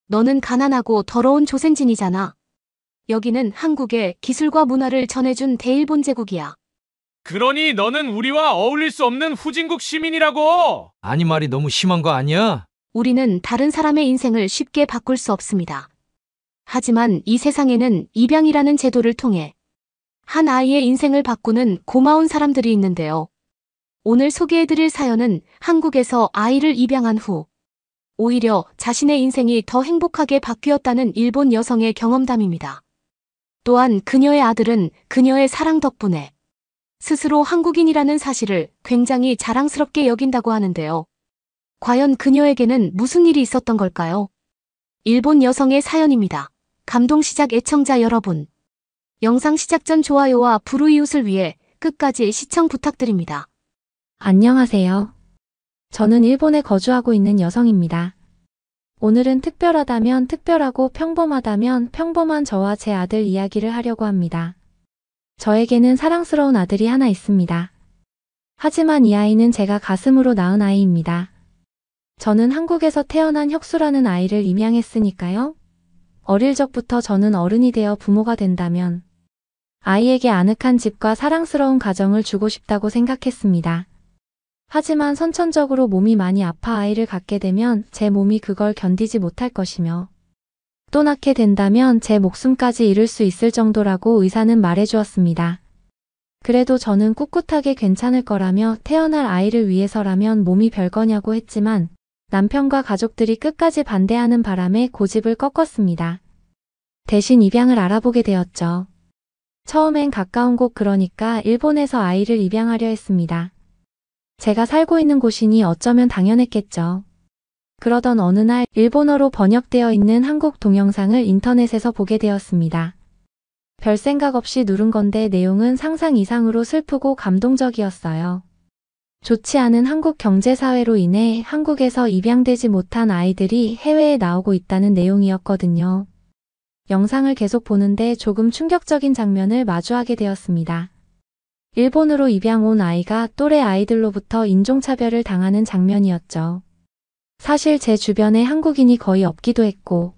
너는 가난하고 더러운 조센진이잖아. 여기는 한국의 기술과 문화를 전해준 대일본 제국이야. 그러니 너는 우리와 어울릴 수 없는 후진국 시민이라고! 아니 말이 너무 심한 거 아니야? 우리는 다른 사람의 인생을 쉽게 바꿀 수 없습니다. 하지만 이 세상에는 입양이라는 제도를 통해 한 아이의 인생을 바꾸는 고마운 사람들이 있는데요. 오늘 소개해드릴 사연은 한국에서 아이를 입양한 후 오히려 자신의 인생이 더 행복하게 바뀌었다는 일본 여성의 경험담입니다. 또한 그녀의 아들은 그녀의 사랑 덕분에 스스로 한국인이라는 사실을 굉장히 자랑스럽게 여긴다고 하는데요. 과연 그녀에게는 무슨 일이 있었던 걸까요? 일본 여성의 사연입니다. 감동시작 애청자 여러분. 영상 시작 전 좋아요와 불우이웃을 위해 끝까지 시청 부탁드립니다. 안녕하세요. 저는 일본에 거주하고 있는 여성입니다. 오늘은 특별하다면 특별하고 평범하다면 평범한 저와 제 아들 이야기를 하려고 합니다. 저에게는 사랑스러운 아들이 하나 있습니다. 하지만 이 아이는 제가 가슴으로 낳은 아이입니다. 저는 한국에서 태어난 혁수라는 아이를 입양했으니까요. 어릴 적부터 저는 어른이 되어 부모가 된다면 아이에게 아늑한 집과 사랑스러운 가정을 주고 싶다고 생각했습니다. 하지만 선천적으로 몸이 많이 아파 아이를 갖게 되면 제 몸이 그걸 견디지 못할 것이며 또 낳게 된다면 제 목숨까지 잃을 수 있을 정도라고 의사는 말해주었습니다. 그래도 저는 꿋꿋하게 괜찮을 거라며 태어날 아이를 위해서라면 몸이 별거냐고 했지만 남편과 가족들이 끝까지 반대하는 바람에 고집을 꺾었습니다. 대신 입양을 알아보게 되었죠. 처음엔 가까운 곳 그러니까 일본에서 아이를 입양하려 했습니다. 제가 살고 있는 곳이니 어쩌면 당연했겠죠. 그러던 어느 날 일본어로 번역되어 있는 한국 동영상을 인터넷에서 보게 되었습니다. 별 생각 없이 누른 건데 내용은 상상 이상으로 슬프고 감동적이었어요. 좋지 않은 한국 경제사회로 인해 한국에서 입양되지 못한 아이들이 해외에 나오고 있다는 내용이었거든요. 영상을 계속 보는데 조금 충격적인 장면을 마주하게 되었습니다. 일본으로 입양 온 아이가 또래 아이들로부터 인종차별을 당하는 장면이었죠. 사실 제 주변에 한국인이 거의 없기도 했고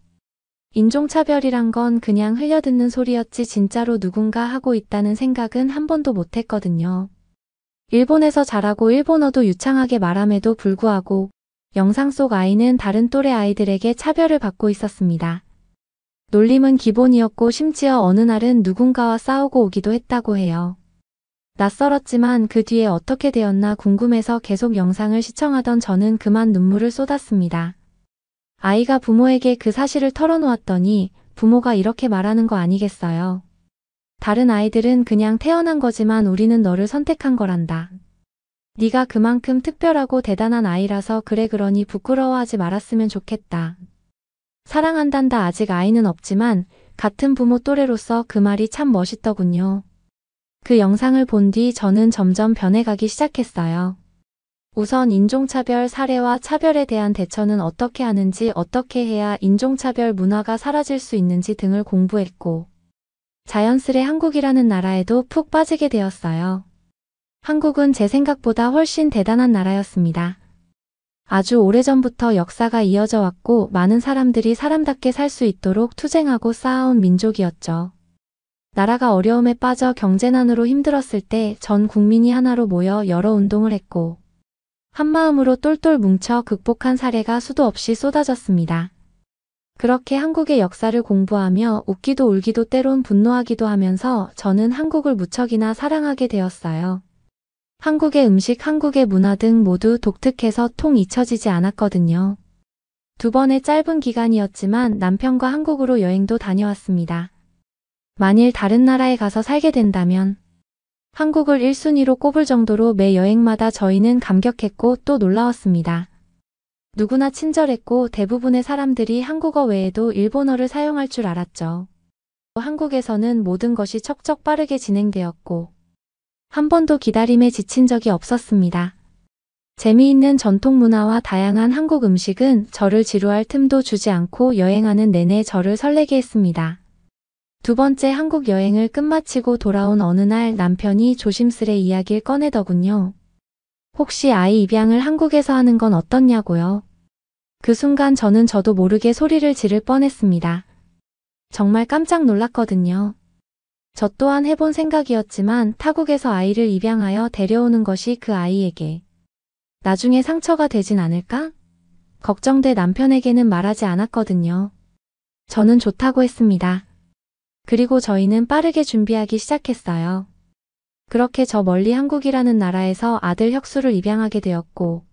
인종차별이란 건 그냥 흘려듣는 소리였지 진짜로 누군가 하고 있다는 생각은 한 번도 못했거든요. 일본에서 자라고 일본어도 유창하게 말함에도 불구하고 영상 속 아이는 다른 또래 아이들에게 차별을 받고 있었습니다. 놀림은 기본이었고 심지어 어느 날은 누군가와 싸우고 오기도 했다고 해요. 낯설었지만 그 뒤에 어떻게 되었나 궁금해서 계속 영상을 시청하던 저는 그만 눈물을 쏟았습니다. 아이가 부모에게 그 사실을 털어놓았더니 부모가 이렇게 말하는 거 아니겠어요? 다른 아이들은 그냥 태어난 거지만 우리는 너를 선택한 거란다. 네가 그만큼 특별하고 대단한 아이라서 그래 그러니 부끄러워하지 말았으면 좋겠다. 사랑한단다. 아직 아이는 없지만 같은 부모 또래로서 그 말이 참 멋있더군요. 그 영상을 본 뒤 저는 점점 변해가기 시작했어요. 우선 인종차별 사례와 차별에 대한 대처는 어떻게 하는지, 어떻게 해야 인종차별 문화가 사라질 수 있는지 등을 공부했고 자연스레 한국이라는 나라에도 푹 빠지게 되었어요. 한국은 제 생각보다 훨씬 대단한 나라였습니다. 아주 오래전부터 역사가 이어져 왔고 많은 사람들이 사람답게 살 수 있도록 투쟁하고 쌓아온 민족이었죠. 나라가 어려움에 빠져 경제난으로 힘들었을 때 전 국민이 하나로 모여 여러 운동을 했고 한마음으로 똘똘 뭉쳐 극복한 사례가 수도 없이 쏟아졌습니다. 그렇게 한국의 역사를 공부하며 웃기도 울기도 때론 분노하기도 하면서 저는 한국을 무척이나 사랑하게 되었어요. 한국의 음식, 한국의 문화 등 모두 독특해서 통 잊혀지지 않았거든요. 2번의 짧은 기간이었지만 남편과 한국으로 여행도 다녀왔습니다. 만일 다른 나라에 가서 살게 된다면 한국을 1순위로 꼽을 정도로 매 여행마다 저희는 감격했고 또 놀라웠습니다. 누구나 친절했고 대부분의 사람들이 한국어 외에도 일본어를 사용할 줄 알았죠. 한국에서는 모든 것이 척척 빠르게 진행되었고 한 번도 기다림에 지친 적이 없었습니다. 재미있는 전통 문화와 다양한 한국 음식은 저를 지루할 틈도 주지 않고 여행하는 내내 저를 설레게 했습니다. 2번째 한국 여행을 끝마치고 돌아온 어느 날 남편이 조심스레 이야기를 꺼내더군요. 혹시 아이 입양을 한국에서 하는 건 어떻냐고요? 그 순간 저도 모르게 소리를 지를 뻔했습니다. 정말 깜짝 놀랐거든요. 저 또한 해본 생각이었지만 타국에서 아이를 입양하여 데려오는 것이 그 아이에게 나중에 상처가 되진 않을까? 걱정돼 남편에게는 말하지 않았거든요. 저는 좋다고 했습니다. 그리고 저희는 빠르게 준비하기 시작했어요. 그렇게 저 멀리 한국이라는 나라에서 아들 혁수를 입양하게 되었고,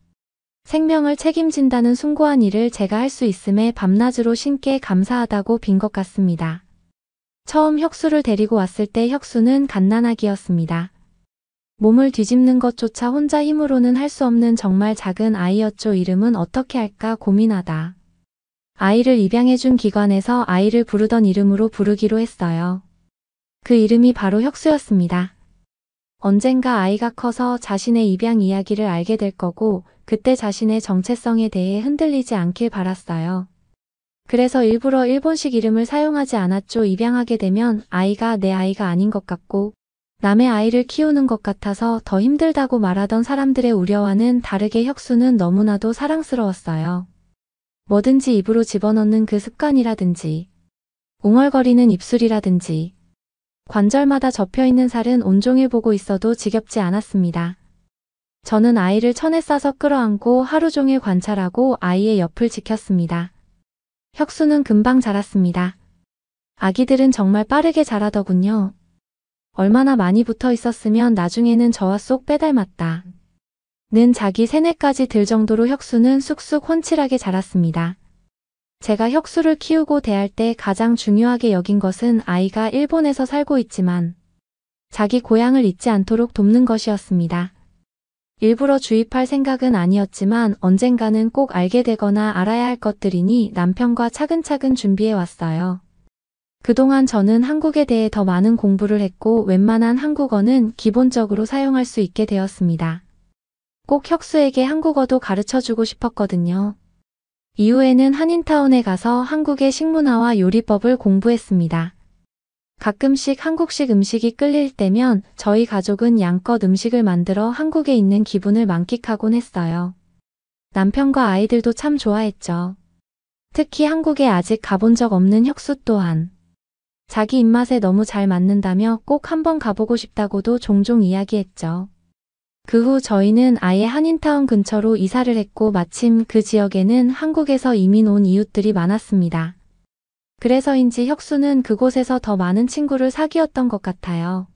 생명을 책임진다는 숭고한 일을 제가 할 수 있음에 밤낮으로 신께 감사하다고 빈 것 같습니다. 처음 혁수를 데리고 왔을 때 혁수는 갓난아기였습니다. 몸을 뒤집는 것조차 혼자 힘으로는 할 수 없는 정말 작은 아이였죠. 이름은 어떻게 할까 고민하다. 아이를 입양해준 기관에서 아이를 부르던 이름으로 부르기로 했어요. 그 이름이 바로 혁수였습니다. 언젠가 아이가 커서 자신의 입양 이야기를 알게 될 거고 그때 자신의 정체성에 대해 흔들리지 않길 바랐어요. 그래서 일부러 일본식 이름을 사용하지 않았죠. 입양하게 되면 아이가 내 아이가 아닌 것 같고 남의 아이를 키우는 것 같아서 더 힘들다고 말하던 사람들의 우려와는 다르게 혁수는 너무나도 사랑스러웠어요. 뭐든지 입으로 집어넣는 그 습관이라든지 웅얼거리는 입술이라든지 관절마다 접혀있는 살은 온종일 보고 있어도 지겹지 않았습니다. 저는 아이를 천에 싸서 끌어안고 하루 종일 관찰하고 아이의 옆을 지켰습니다. 혁수는 금방 자랐습니다. 아기들은 정말 빠르게 자라더군요. 얼마나 많이 붙어 있었으면 나중에는 저와 쏙 빼닮았다. 는 자기 세뇌까지 들 정도로 혁수는 쑥쑥 훤칠하게 자랐습니다. 제가 혁수를 키우고 대할 때 가장 중요하게 여긴 것은 아이가 일본에서 살고 있지만 자기 고향을 잊지 않도록 돕는 것이었습니다. 일부러 주입할 생각은 아니었지만 언젠가는 꼭 알게 되거나 알아야 할 것들이니 남편과 차근차근 준비해 왔어요. 그동안 저는 한국에 대해 더 많은 공부를 했고 웬만한 한국어는 기본적으로 사용할 수 있게 되었습니다. 꼭 혁수에게 한국어도 가르쳐주고 싶었거든요. 이후에는 한인타운에 가서 한국의 식문화와 요리법을 공부했습니다. 가끔씩 한국식 음식이 끌릴 때면 저희 가족은 양껏 음식을 만들어 한국에 있는 기분을 만끽하곤 했어요. 남편과 아이들도 참 좋아했죠. 특히 한국에 아직 가본 적 없는 혁수 또한 자기 입맛에 너무 잘 맞는다며 꼭 한번 가보고 싶다고도 종종 이야기했죠. 그 후 저희는 아예 한인타운 근처로 이사를 했고 마침 그 지역에는 한국에서 이민 온 이웃들이 많았습니다. 그래서인지 혁수는 그곳에서 더 많은 친구를 사귀었던 것 같아요.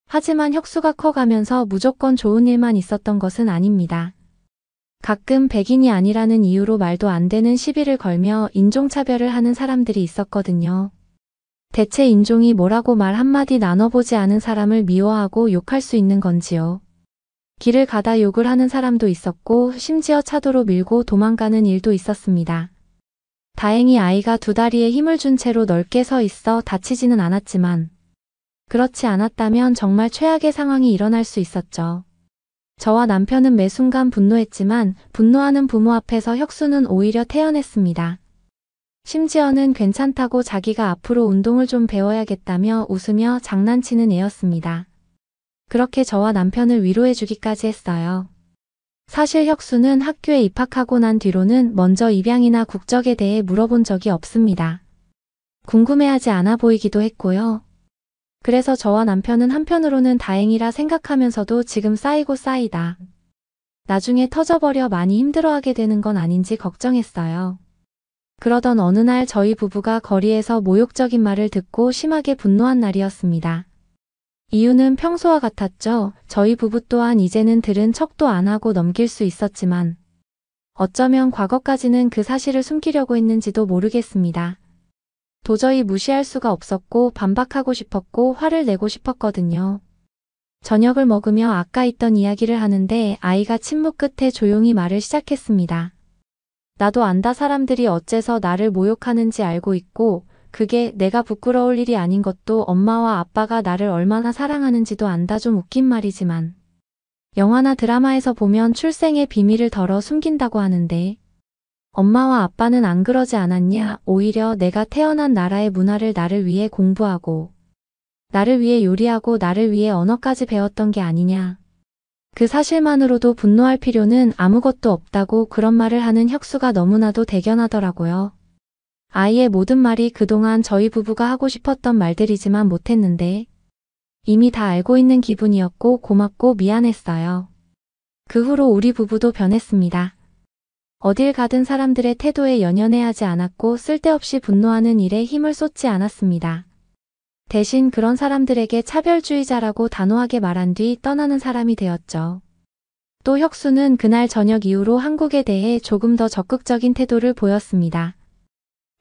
하지만 혁수가 커가면서 무조건 좋은 일만 있었던 것은 아닙니다. 가끔 백인이 아니라는 이유로 말도 안 되는 시비를 걸며 인종차별을 하는 사람들이 있었거든요. 대체 인종이 뭐라고 말 한마디 나눠보지 않은 사람을 미워하고 욕할 수 있는 건지요. 길을 가다 욕을 하는 사람도 있었고 심지어 차도로 밀고 도망가는 일도 있었습니다. 다행히 아이가 두 다리에 힘을 준 채로 넓게 서 있어 다치지는 않았지만 그렇지 않았다면 정말 최악의 상황이 일어날 수 있었죠. 저와 남편은 매 순간 분노했지만 분노하는 부모 앞에서 혁수는 오히려 태연했습니다. 심지어는 괜찮다고 자기가 앞으로 운동을 좀 배워야겠다며 웃으며 장난치는 애였습니다. 그렇게 저와 남편을 위로해주기까지 했어요. 사실 혁수는 학교에 입학하고 난 뒤로는 먼저 입양이나 국적에 대해 물어본 적이 없습니다. 궁금해하지 않아 보이기도 했고요. 그래서 저와 남편은 한편으로는 다행이라 생각하면서도 지금 쌓이고 쌓이다 나중에 터져버려 많이 힘들어하게 되는 건 아닌지 걱정했어요. 그러던 어느 날 저희 부부가 거리에서 모욕적인 말을 듣고 심하게 분노한 날이었습니다. 이유는 평소와 같았죠. 저희 부부 또한 이제는 들은 척도 안 하고 넘길 수 있었지만 어쩌면 과거까지는 그 사실을 숨기려고 했는지도 모르겠습니다. 도저히 무시할 수가 없었고 반박하고 싶었고 화를 내고 싶었거든요. 저녁을 먹으며 아까 있던 이야기를 하는데 아이가 침묵 끝에 조용히 말을 시작했습니다. 나도 안다. 사람들이 어째서 나를 모욕하는지 알고 있고 그게 내가 부끄러울 일이 아닌 것도 엄마와 아빠가 나를 얼마나 사랑하는지도 안다. 좀 웃긴 말이지만 영화나 드라마에서 보면 출생의 비밀을 덜어 숨긴다고 하는데 엄마와 아빠는 안 그러지 않았냐? 오히려 내가 태어난 나라의 문화를 나를 위해 공부하고 나를 위해 요리하고 나를 위해 언어까지 배웠던 게 아니냐? 그 사실만으로도 분노할 필요는 아무것도 없다고 그런 말을 하는 혁수가 너무나도 대견하더라고요. 아이의 모든 말이 그동안 저희 부부가 하고 싶었던 말들이지만 못했는데 이미 다 알고 있는 기분이었고 고맙고 미안했어요. 그 후로 우리 부부도 변했습니다. 어딜 가든 사람들의 태도에 연연해하지 않았고 쓸데없이 분노하는 일에 힘을 쏟지 않았습니다. 대신 그런 사람들에게 차별주의자라고 단호하게 말한 뒤 떠나는 사람이 되었죠. 또 혁수는 그날 저녁 이후로 한국에 대해 조금 더 적극적인 태도를 보였습니다.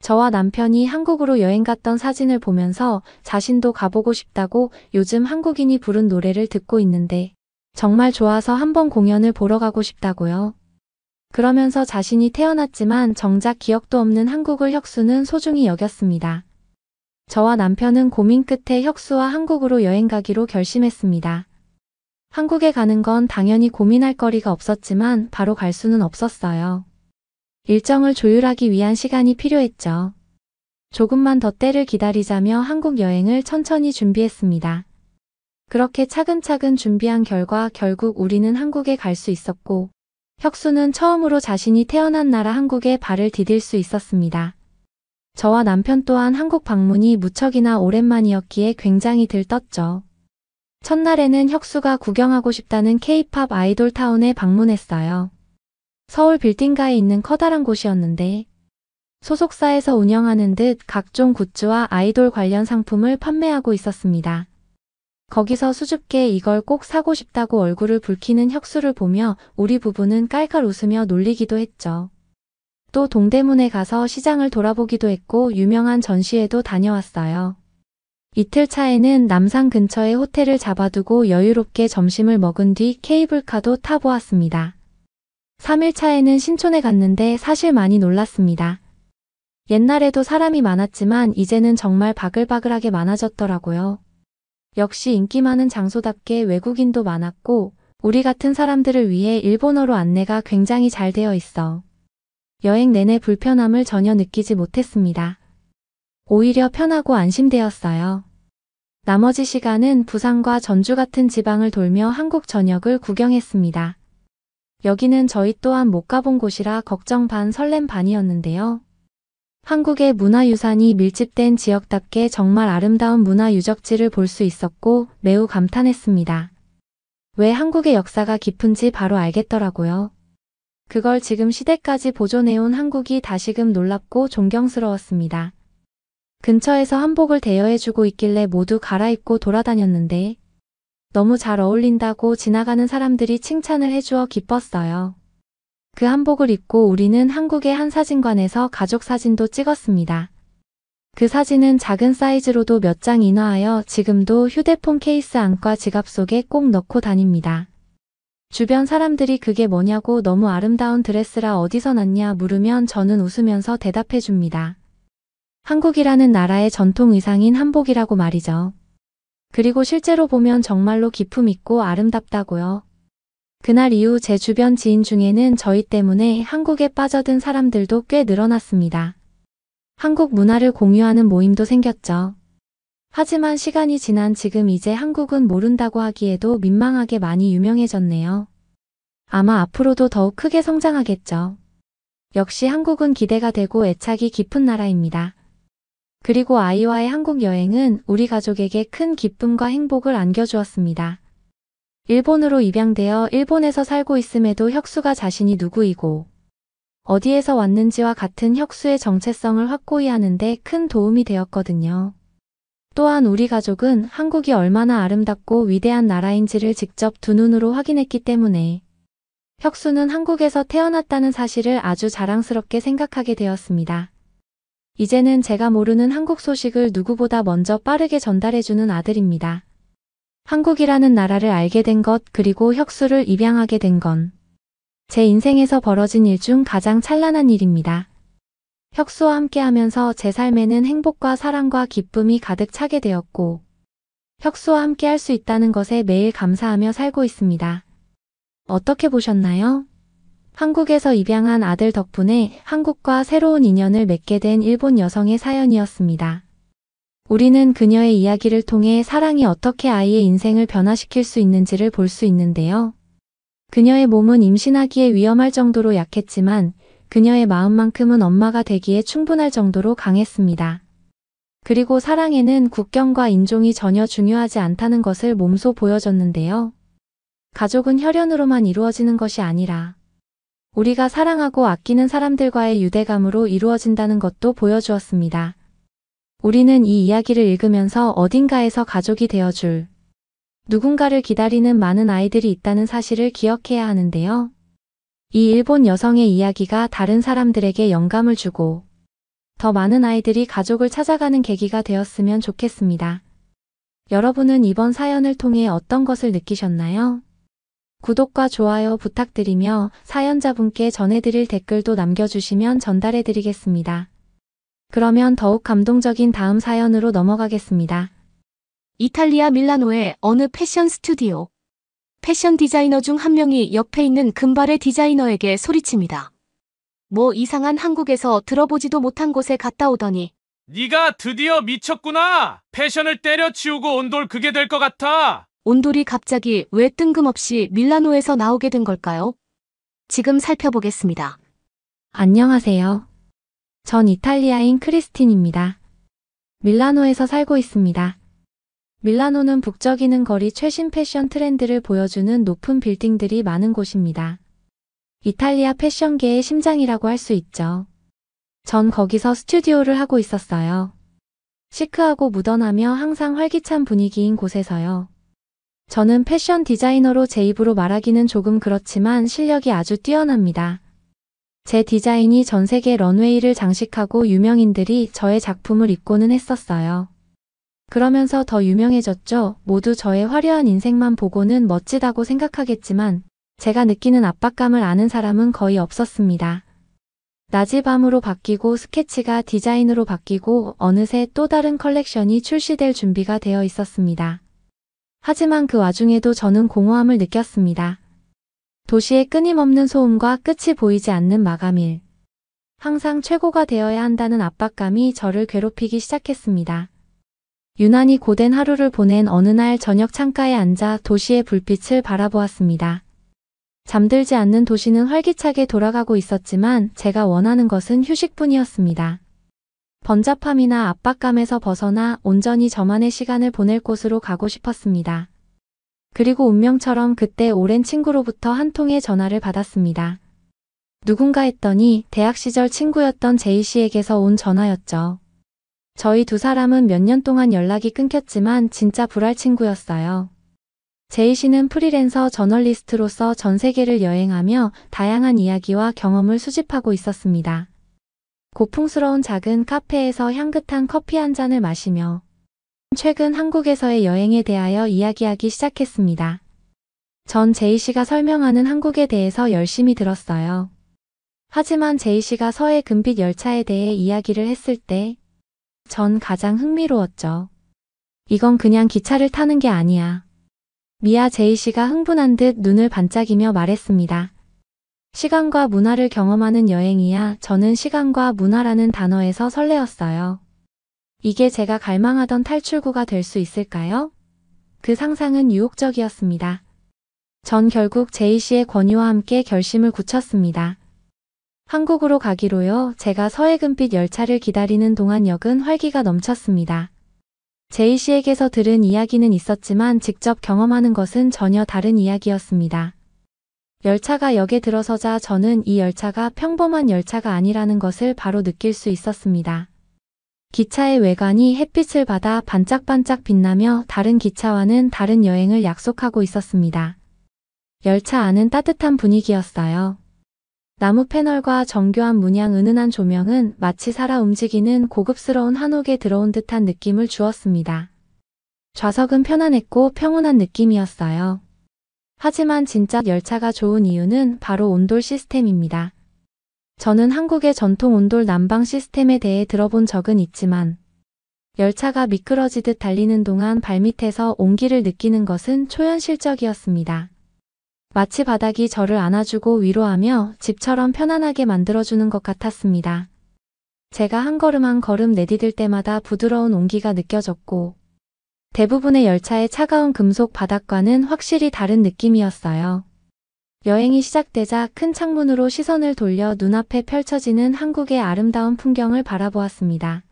저와 남편이 한국으로 여행 갔던 사진을 보면서 자신도 가보고 싶다고 요즘 한국인이 부른 노래를 듣고 있는데 정말 좋아서 한번 공연을 보러 가고 싶다고요. 그러면서 자신이 태어났지만 정작 기억도 없는 한국을 혁수는 소중히 여겼습니다. 저와 남편은 고민 끝에 혁수와 한국으로 여행 가기로 결심했습니다. 한국에 가는 건 당연히 고민할 거리가 없었지만 바로 갈 수는 없었어요. 일정을 조율하기 위한 시간이 필요했죠. 조금만 더 때를 기다리자며 한국 여행을 천천히 준비했습니다. 그렇게 차근차근 준비한 결과 결국 우리는 한국에 갈 수 있었고 혁수는 처음으로 자신이 태어난 나라 한국에 발을 디딜 수 있었습니다. 저와 남편 또한 한국 방문이 무척이나 오랜만이었기에 굉장히 들떴죠. 첫날에는 혁수가 구경하고 싶다는 K-팝 아이돌 타운에 방문했어요. 서울 빌딩가에 있는 커다란 곳이었는데 소속사에서 운영하는 듯 각종 굿즈와 아이돌 관련 상품을 판매하고 있었습니다. 거기서 수줍게 이걸 꼭 사고 싶다고 얼굴을 붉히는 혁수를 보며 우리 부부는 깔깔 웃으며 놀리기도 했죠. 또 동대문에 가서 시장을 돌아보기도 했고 유명한 전시회도 다녀왔어요. 이틀 차에는 남산 근처에 호텔을 잡아두고 여유롭게 점심을 먹은 뒤 케이블카도 타보았습니다. 3일 차에는 신촌에 갔는데 사실 많이 놀랐습니다. 옛날에도 사람이 많았지만 이제는 정말 바글바글하게 많아졌더라고요. 역시 인기 많은 장소답게 외국인도 많았고 우리 같은 사람들을 위해 일본어로 안내가 굉장히 잘 되어 있어 여행 내내 불편함을 전혀 느끼지 못했습니다. 오히려 편하고 안심되었어요. 나머지 시간은 부산과 전주 같은 지방을 돌며 한국 전역을 구경했습니다. 여기는 저희 또한 못 가본 곳이라 걱정 반 설렘 반이었는데요. 한국의 문화유산이 밀집된 지역답게 정말 아름다운 문화유적지를 볼 수 있었고 매우 감탄했습니다. 왜 한국의 역사가 깊은지 바로 알겠더라고요. 그걸 지금 시대까지 보존해온 한국이 다시금 놀랍고 존경스러웠습니다. 근처에서 한복을 대여해주고 있길래 모두 갈아입고 돌아다녔는데 너무 잘 어울린다고 지나가는 사람들이 칭찬을 해주어 기뻤어요. 그 한복을 입고 우리는 한국의 한 사진관에서 가족 사진도 찍었습니다. 그 사진은 작은 사이즈로도 몇 장 인화하여 지금도 휴대폰 케이스 안과 지갑 속에 꼭 넣고 다닙니다. 주변 사람들이 그게 뭐냐고 너무 아름다운 드레스라 어디서 났냐 물으면 저는 웃으면서 대답해 줍니다. 한국이라는 나라의 전통 의상인 한복이라고 말이죠. 그리고 실제로 보면 정말로 기품 있고 아름답다고요. 그날 이후 제 주변 지인 중에는 저희 때문에 한국에 빠져든 사람들도 꽤 늘어났습니다. 한국 문화를 공유하는 모임도 생겼죠. 하지만 시간이 지난 지금 이제 한국은 모른다고 하기에도 민망하게 많이 유명해졌네요. 아마 앞으로도 더욱 크게 성장하겠죠. 역시 한국은 기대가 되고 애착이 깊은 나라입니다. 그리고 아이와의 한국 여행은 우리 가족에게 큰 기쁨과 행복을 안겨주었습니다. 일본으로 입양되어 일본에서 살고 있음에도 혁수가 자신이 누구이고 어디에서 왔는지와 같은 혁수의 정체성을 확고히 하는데 큰 도움이 되었거든요. 또한 우리 가족은 한국이 얼마나 아름답고 위대한 나라인지를 직접 두 눈으로 확인했기 때문에 혁수는 한국에서 태어났다는 사실을 아주 자랑스럽게 생각하게 되었습니다. 이제는 제가 모르는 한국 소식을 누구보다 먼저 빠르게 전달해주는 아들입니다. 한국이라는 나라를 알게 된 것 그리고 혁수를 입양하게 된 건 제 인생에서 벌어진 일 중 가장 찬란한 일입니다. 혁수와 함께하면서 제 삶에는 행복과 사랑과 기쁨이 가득 차게 되었고 혁수와 함께 할 수 있다는 것에 매일 감사하며 살고 있습니다. 어떻게 보셨나요? 한국에서 입양한 아들 덕분에 한국과 새로운 인연을 맺게 된 일본 여성의 사연이었습니다. 우리는 그녀의 이야기를 통해 사랑이 어떻게 아이의 인생을 변화시킬 수 있는지를 볼 수 있는데요. 그녀의 몸은 임신하기에 위험할 정도로 약했지만 그녀의 마음만큼은 엄마가 되기에 충분할 정도로 강했습니다. 그리고 사랑에는 국경과 인종이 전혀 중요하지 않다는 것을 몸소 보여줬는데요. 가족은 혈연으로만 이루어지는 것이 아니라 우리가 사랑하고 아끼는 사람들과의 유대감으로 이루어진다는 것도 보여주었습니다. 우리는 이 이야기를 읽으면서 어딘가에서 가족이 되어줄 누군가를 기다리는 많은 아이들이 있다는 사실을 기억해야 하는데요. 이 일본 여성의 이야기가 다른 사람들에게 영감을 주고 더 많은 아이들이 가족을 찾아가는 계기가 되었으면 좋겠습니다. 여러분은 이번 사연을 통해 어떤 것을 느끼셨나요? 구독과 좋아요 부탁드리며 사연자분께 전해드릴 댓글도 남겨주시면 전달해드리겠습니다. 그러면 더욱 감동적인 다음 사연으로 넘어가겠습니다. 이탈리아 밀라노의 어느 패션 스튜디오. 패션 디자이너 중 한 명이 옆에 있는 금발의 디자이너에게 소리칩니다. 뭐 이상한 한국에서 들어보지도 못한 곳에 갔다 오더니 네가 드디어 미쳤구나. 패션을 때려치우고 온돌 그게 될 것 같아. 온돌이 갑자기 왜 뜬금없이 밀라노에서 나오게 된 걸까요? 지금 살펴보겠습니다. 안녕하세요. 전 이탈리아인 크리스틴입니다. 밀라노에서 살고 있습니다. 밀라노는 북적이는 거리 최신 패션 트렌드를 보여주는 높은 빌딩들이 많은 곳입니다. 이탈리아 패션계의 심장이라고 할 수 있죠. 전 거기서 스튜디오를 하고 있었어요. 시크하고 무던하며 항상 활기찬 분위기인 곳에서요. 저는 패션 디자이너로 제 입으로 말하기는 조금 그렇지만 실력이 아주 뛰어납니다. 제 디자인이 전 세계 런웨이를 장식하고 유명인들이 저의 작품을 입고는 했었어요. 그러면서 더 유명해졌죠. 모두 저의 화려한 인생만 보고는 멋지다고 생각하겠지만 제가 느끼는 압박감을 아는 사람은 거의 없었습니다. 낮이 밤으로 바뀌고 스케치가 디자인으로 바뀌고 어느새 또 다른 컬렉션이 출시될 준비가 되어 있었습니다. 하지만 그 와중에도 저는 공허함을 느꼈습니다. 도시의 끊임없는 소음과 끝이 보이지 않는 마감일. 항상 최고가 되어야 한다는 압박감이 저를 괴롭히기 시작했습니다. 유난히 고된 하루를 보낸 어느 날 저녁 창가에 앉아 도시의 불빛을 바라보았습니다. 잠들지 않는 도시는 활기차게 돌아가고 있었지만 제가 원하는 것은 휴식뿐이었습니다. 번잡함이나 압박감에서 벗어나 온전히 저만의 시간을 보낼 곳으로 가고 싶었습니다. 그리고 운명처럼 그때 오랜 친구로부터 한 통의 전화를 받았습니다. 누군가 했더니 대학 시절 친구였던 제이 씨에게서 온 전화였죠. 저희 두 사람은 몇 년 동안 연락이 끊겼지만 진짜 불알 친구였어요. 제이 씨는 프리랜서 저널리스트로서 전 세계를 여행하며 다양한 이야기와 경험을 수집하고 있었습니다. 고풍스러운 작은 카페에서 향긋한 커피 한 잔을 마시며 최근 한국에서의 여행에 대하여 이야기하기 시작했습니다. 전 제이 씨가 설명하는 한국에 대해서 열심히 들었어요. 하지만 제이 씨가 서해 금빛 열차에 대해 이야기를 했을 때 전 가장 흥미로웠죠. 이건 그냥 기차를 타는 게 아니야. 미아 제이 씨가 흥분한 듯 눈을 반짝이며 말했습니다. 시간과 문화를 경험하는 여행이야. 저는 시간과 문화라는 단어에서 설레었어요. 이게 제가 갈망하던 탈출구가 될 수 있을까요? 그 상상은 유혹적이었습니다. 전 결국 제이 씨의 권유와 함께 결심을 굳혔습니다. 한국으로 가기로요. 제가 서해금빛 열차를 기다리는 동안 역은 활기가 넘쳤습니다. 제이 씨에게서 들은 이야기는 있었지만 직접 경험하는 것은 전혀 다른 이야기였습니다. 열차가 역에 들어서자 저는 이 열차가 평범한 열차가 아니라는 것을 바로 느낄 수 있었습니다. 기차의 외관이 햇빛을 받아 반짝반짝 빛나며 다른 기차와는 다른 여행을 약속하고 있었습니다. 열차 안은 따뜻한 분위기였어요. 나무 패널과 정교한 문양 은은한 조명은 마치 살아 움직이는 고급스러운 한옥에 들어온 듯한 느낌을 주었습니다. 좌석은 편안했고 평온한 느낌이었어요. 하지만 진짜 열차가 좋은 이유는 바로 온돌 시스템입니다. 저는 한국의 전통 온돌 난방 시스템에 대해 들어본 적은 있지만 열차가 미끄러지듯 달리는 동안 발밑에서 온기를 느끼는 것은 초현실적이었습니다. 마치 바닥이 저를 안아주고 위로하며 집처럼 편안하게 만들어주는 것 같았습니다. 제가 한 걸음 한 걸음 내디딜 때마다 부드러운 온기가 느껴졌고 대부분의 열차의 차가운 금속 바닥과는 확실히 다른 느낌이었어요. 여행이 시작되자 큰 창문으로 시선을 돌려 눈앞에 펼쳐지는 한국의 아름다운 풍경을 바라보았습니다.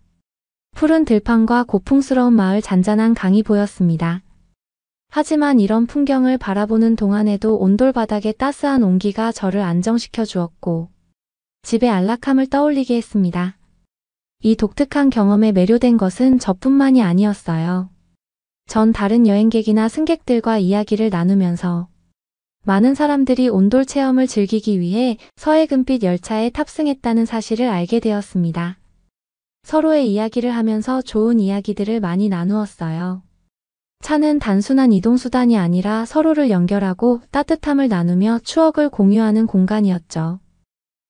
푸른 들판과 고풍스러운 마을, 잔잔한 강이 보였습니다. 하지만 이런 풍경을 바라보는 동안에도 온돌 바닥의 따스한 온기가 저를 안정시켜 주었고 집의 안락함을 떠올리게 했습니다. 이 독특한 경험에 매료된 것은 저뿐만이 아니었어요. 전 다른 여행객이나 승객들과 이야기를 나누면서 많은 사람들이 온돌 체험을 즐기기 위해 서해금빛 열차에 탑승했다는 사실을 알게 되었습니다. 서로의 이야기를 하면서 좋은 이야기들을 많이 나누었어요. 차는 단순한 이동수단이 아니라 서로를 연결하고 따뜻함을 나누며 추억을 공유하는 공간이었죠.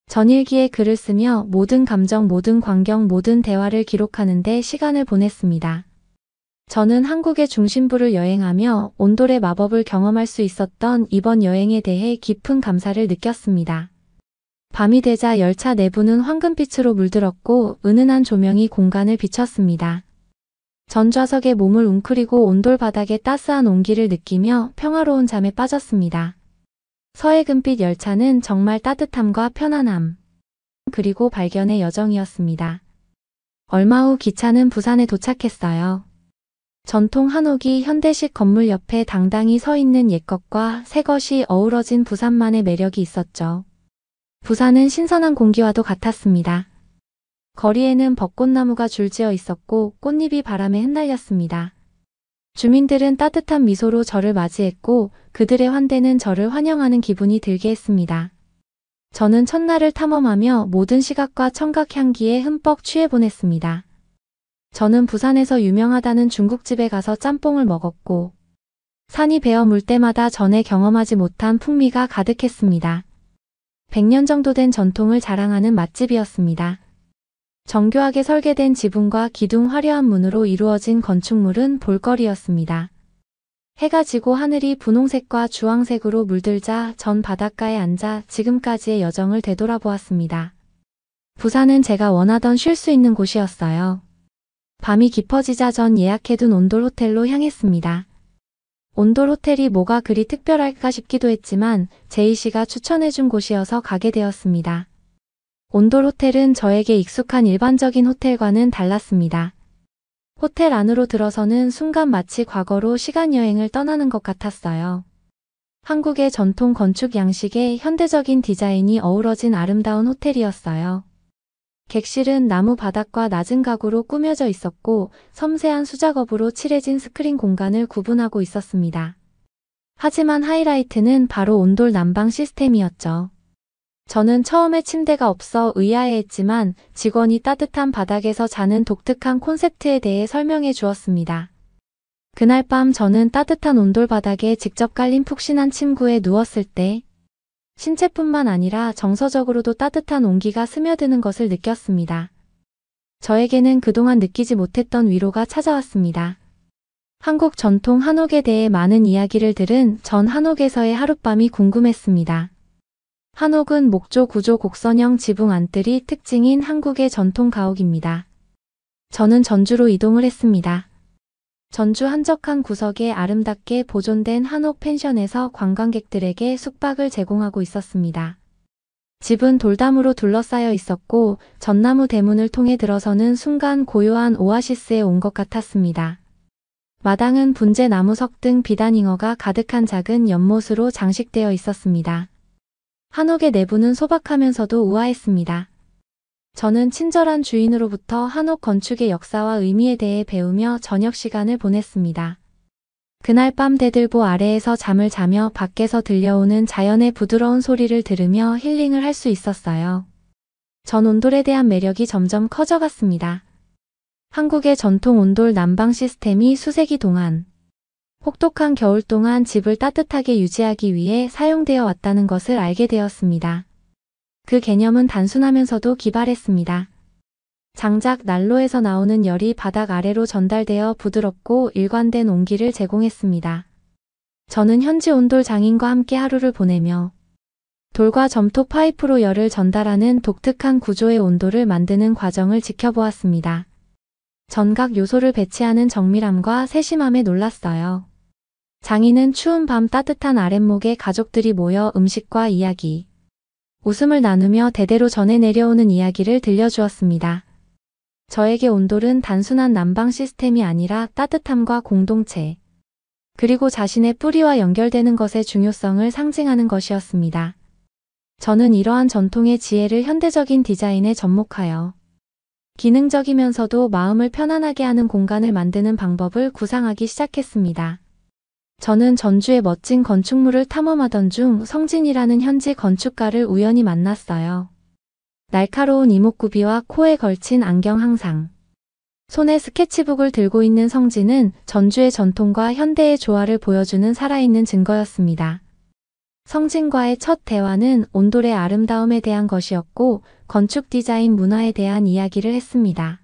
전일기에 글을 쓰며 모든 감정, 모든 광경, 모든 대화를 기록하는 데 시간을 보냈습니다. 저는 한국의 중심부를 여행하며 온돌의 마법을 경험할 수 있었던 이번 여행에 대해 깊은 감사를 느꼈습니다. 밤이 되자 열차 내부는 황금빛으로 물들었고 은은한 조명이 공간을 비췄습니다. 전좌석에 몸을 웅크리고 온돌 바닥의 따스한 온기를 느끼며 평화로운 잠에 빠졌습니다. 서해금빛 열차는 정말 따뜻함과 편안함, 그리고 발견의 여정이었습니다. 얼마 후 기차는 부산에 도착했어요. 전통 한옥이 현대식 건물 옆에 당당히 서 있는 옛것과 새것이 어우러진 부산만의 매력이 있었죠. 부산은 신선한 공기와도 같았습니다. 거리에는 벚꽃나무가 줄지어 있었고 꽃잎이 바람에 흩날렸습니다. 주민들은 따뜻한 미소로 저를 맞이했고 그들의 환대는 저를 환영하는 기분이 들게 했습니다. 저는 첫날을 탐험하며 모든 시각과 청각 향기에 흠뻑 취해 보냈습니다. 저는 부산에서 유명하다는 중국집에 가서 짬뽕을 먹었고 산이 베어 물 때마다 전에 경험하지 못한 풍미가 가득했습니다. 100년 정도 된 전통을 자랑하는 맛집이었습니다. 정교하게 설계된 지붕과 기둥, 화려한 문으로 이루어진 건축물은 볼거리였습니다. 해가 지고 하늘이 분홍색과 주황색으로 물들자 전 바닷가에 앉아 지금까지의 여정을 되돌아보았습니다. 부산은 제가 원하던 쉴 수 있는 곳이었어요. 밤이 깊어지자 전 예약해둔 온돌 호텔로 향했습니다. 온돌 호텔이 뭐가 그리 특별할까 싶기도 했지만 제이 씨가 추천해준 곳이어서 가게 되었습니다. 온돌 호텔은 저에게 익숙한 일반적인 호텔과는 달랐습니다. 호텔 안으로 들어서는 순간 마치 과거로 시간여행을 떠나는 것 같았어요. 한국의 전통 건축 양식에 현대적인 디자인이 어우러진 아름다운 호텔이었어요. 객실은 나무 바닥과 낮은 가구로 꾸며져 있었고 섬세한 수작업으로 칠해진 스크린 공간을 구분하고 있었습니다. 하지만 하이라이트는 바로 온돌 난방 시스템이었죠. 저는 처음에 침대가 없어 의아해했지만 직원이 따뜻한 바닥에서 자는 독특한 콘셉트에 대해 설명해 주었습니다. 그날 밤 저는 따뜻한 온돌 바닥에 직접 깔린 푹신한 침구에 누웠을 때 신체뿐만 아니라 정서적으로도 따뜻한 온기가 스며드는 것을 느꼈습니다. 저에게는 그동안 느끼지 못했던 위로가 찾아왔습니다. 한국 전통 한옥에 대해 많은 이야기를 들은 전 한옥에서의 하룻밤이 궁금했습니다. 한옥은 목조 구조 곡선형 지붕 안뜰이 특징인 한국의 전통 가옥입니다. 저는 전주로 이동을 했습니다. 전주 한적한 구석에 아름답게 보존된 한옥 펜션에서 관광객들에게 숙박을 제공하고 있었습니다. 집은 돌담으로 둘러싸여 있었고 전나무 대문을 통해 들어서는 순간 고요한 오아시스에 온 것 같았습니다. 마당은 분재 나무석 등 비단잉어가 가득한 작은 연못으로 장식되어 있었습니다. 한옥의 내부는 소박하면서도 우아했습니다. 저는 친절한 주인으로부터 한옥 건축의 역사와 의미에 대해 배우며 저녁 시간을 보냈습니다. 그날 밤 대들보 아래에서 잠을 자며 밖에서 들려오는 자연의 부드러운 소리를 들으며 힐링을 할 수 있었어요. 전 온돌에 대한 매력이 점점 커져갔습니다. 한국의 전통 온돌 난방 시스템이 수세기 동안 혹독한 겨울 동안 집을 따뜻하게 유지하기 위해 사용되어 왔다는 것을 알게 되었습니다. 그 개념은 단순하면서도 기발했습니다. 장작 난로에서 나오는 열이 바닥 아래로 전달되어 부드럽고 일관된 온기를 제공했습니다. 저는 현지 온돌 장인과 함께 하루를 보내며 돌과 점토 파이프로 열을 전달하는 독특한 구조의 온돌을 만드는 과정을 지켜보았습니다. 전각 요소를 배치하는 정밀함과 세심함에 놀랐어요. 장인은 추운 밤 따뜻한 아랫목에 가족들이 모여 음식과 이야기, 웃음을 나누며 대대로 전해 내려오는 이야기를 들려주었습니다. 저에게 온돌은 단순한 난방 시스템이 아니라 따뜻함과 공동체, 그리고 자신의 뿌리와 연결되는 것의 중요성을 상징하는 것이었습니다. 저는 이러한 전통의 지혜를 현대적인 디자인에 접목하여 기능적이면서도 마음을 편안하게 하는 공간을 만드는 방법을 구상하기 시작했습니다. 저는 전주의 멋진 건축물을 탐험하던 중 성진이라는 현지 건축가를 우연히 만났어요. 날카로운 이목구비와 코에 걸친 안경 항상, 손에 스케치북을 들고 있는 성진은 전주의 전통과 현대의 조화를 보여주는 살아있는 증거였습니다. 성진과의 첫 대화는 온돌의 아름다움에 대한 것이었고 건축 디자인 문화에 대한 이야기를 했습니다.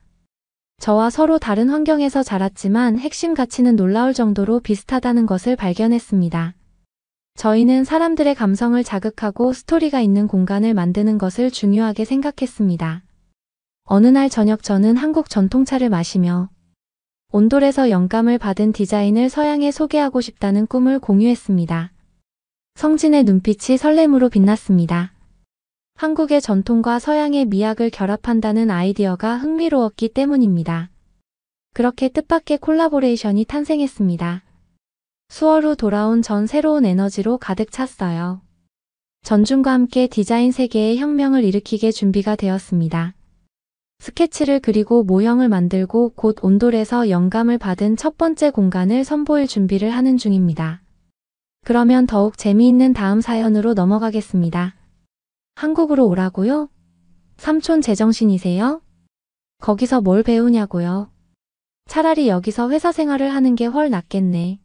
저와 서로 다른 환경에서 자랐지만 핵심 가치는 놀라울 정도로 비슷하다는 것을 발견했습니다. 저희는 사람들의 감성을 자극하고 스토리가 있는 공간을 만드는 것을 중요하게 생각했습니다. 어느 날 저녁 저는 한국 전통차를 마시며 온돌에서 영감을 받은 디자인을 서양에 소개하고 싶다는 꿈을 공유했습니다. 성진의 눈빛이 설렘으로 빛났습니다. 한국의 전통과 서양의 미학을 결합한다는 아이디어가 흥미로웠기 때문입니다. 그렇게 뜻밖의 콜라보레이션이 탄생했습니다. 수월 후 돌아온 전 새로운 에너지로 가득 찼어요. 전중과 함께 디자인 세계의 혁명을 일으키게 준비가 되었습니다. 스케치를 그리고 모형을 만들고 곧 온돌에서 영감을 받은 첫 번째 공간을 선보일 준비를 하는 중입니다. 그러면 더욱 재미있는 다음 사연으로 넘어가겠습니다. 한국으로 오라고요? 삼촌 제정신이세요? 거기서 뭘 배우냐고요? 차라리 여기서 회사 생활을 하는 게 훨 낫겠네.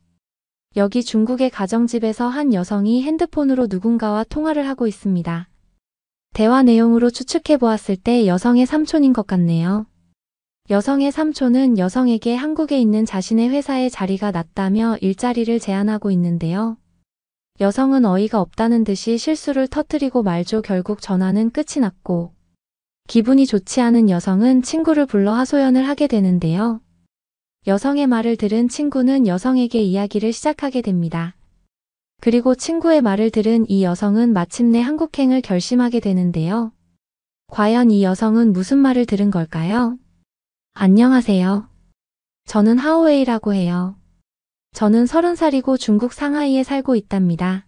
여기 중국의 가정집에서 한 여성이 핸드폰으로 누군가와 통화를 하고 있습니다. 대화 내용으로 추측해 보았을 때 여성의 삼촌인 것 같네요. 여성의 삼촌은 여성에게 한국에 있는 자신의 회사에 자리가 낮다며 일자리를 제안하고 있는데요. 여성은 어이가 없다는 듯이 실수를 터뜨리고 말죠. 결국 전화는 끝이 났고 기분이 좋지 않은 여성은 친구를 불러 하소연을 하게 되는데요. 여성의 말을 들은 친구는 여성에게 이야기를 시작하게 됩니다. 그리고 친구의 말을 들은 이 여성은 마침내 한국행을 결심하게 되는데요. 과연 이 여성은 무슨 말을 들은 걸까요? 안녕하세요. 저는 하오웨이라고 해요. 저는 30살이고 중국 상하이에 살고 있답니다.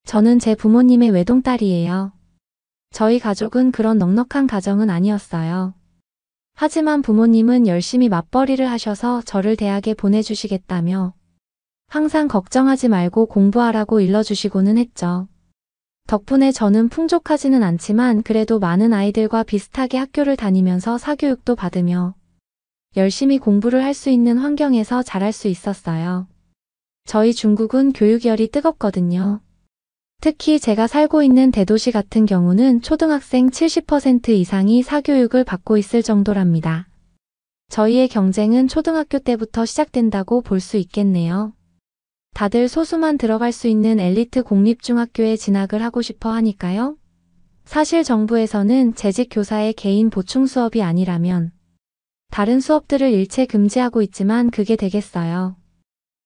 저는 제 부모님의 외동딸이에요. 저희 가족은 그런 넉넉한 가정은 아니었어요. 하지만 부모님은 열심히 맞벌이를 하셔서 저를 대학에 보내주시겠다며 항상 걱정하지 말고 공부하라고 일러주시고는 했죠. 덕분에 저는 풍족하지는 않지만 그래도 많은 아이들과 비슷하게 학교를 다니면서 사교육도 받으며 열심히 공부를 할 수 있는 환경에서 자랄 수 있었어요. 저희 중국은 교육열이 뜨겁거든요. 특히 제가 살고 있는 대도시 같은 경우는 초등학생 70% 이상이 사교육을 받고 있을 정도랍니다. 저희의 경쟁은 초등학교 때부터 시작된다고 볼 수 있겠네요. 다들 소수만 들어갈 수 있는 엘리트 공립중학교에 진학을 하고 싶어 하니까요. 사실 정부에서는 재직 교사의 개인 보충 수업이 아니라면 다른 수업들을 일체 금지하고 있지만 그게 되겠어요.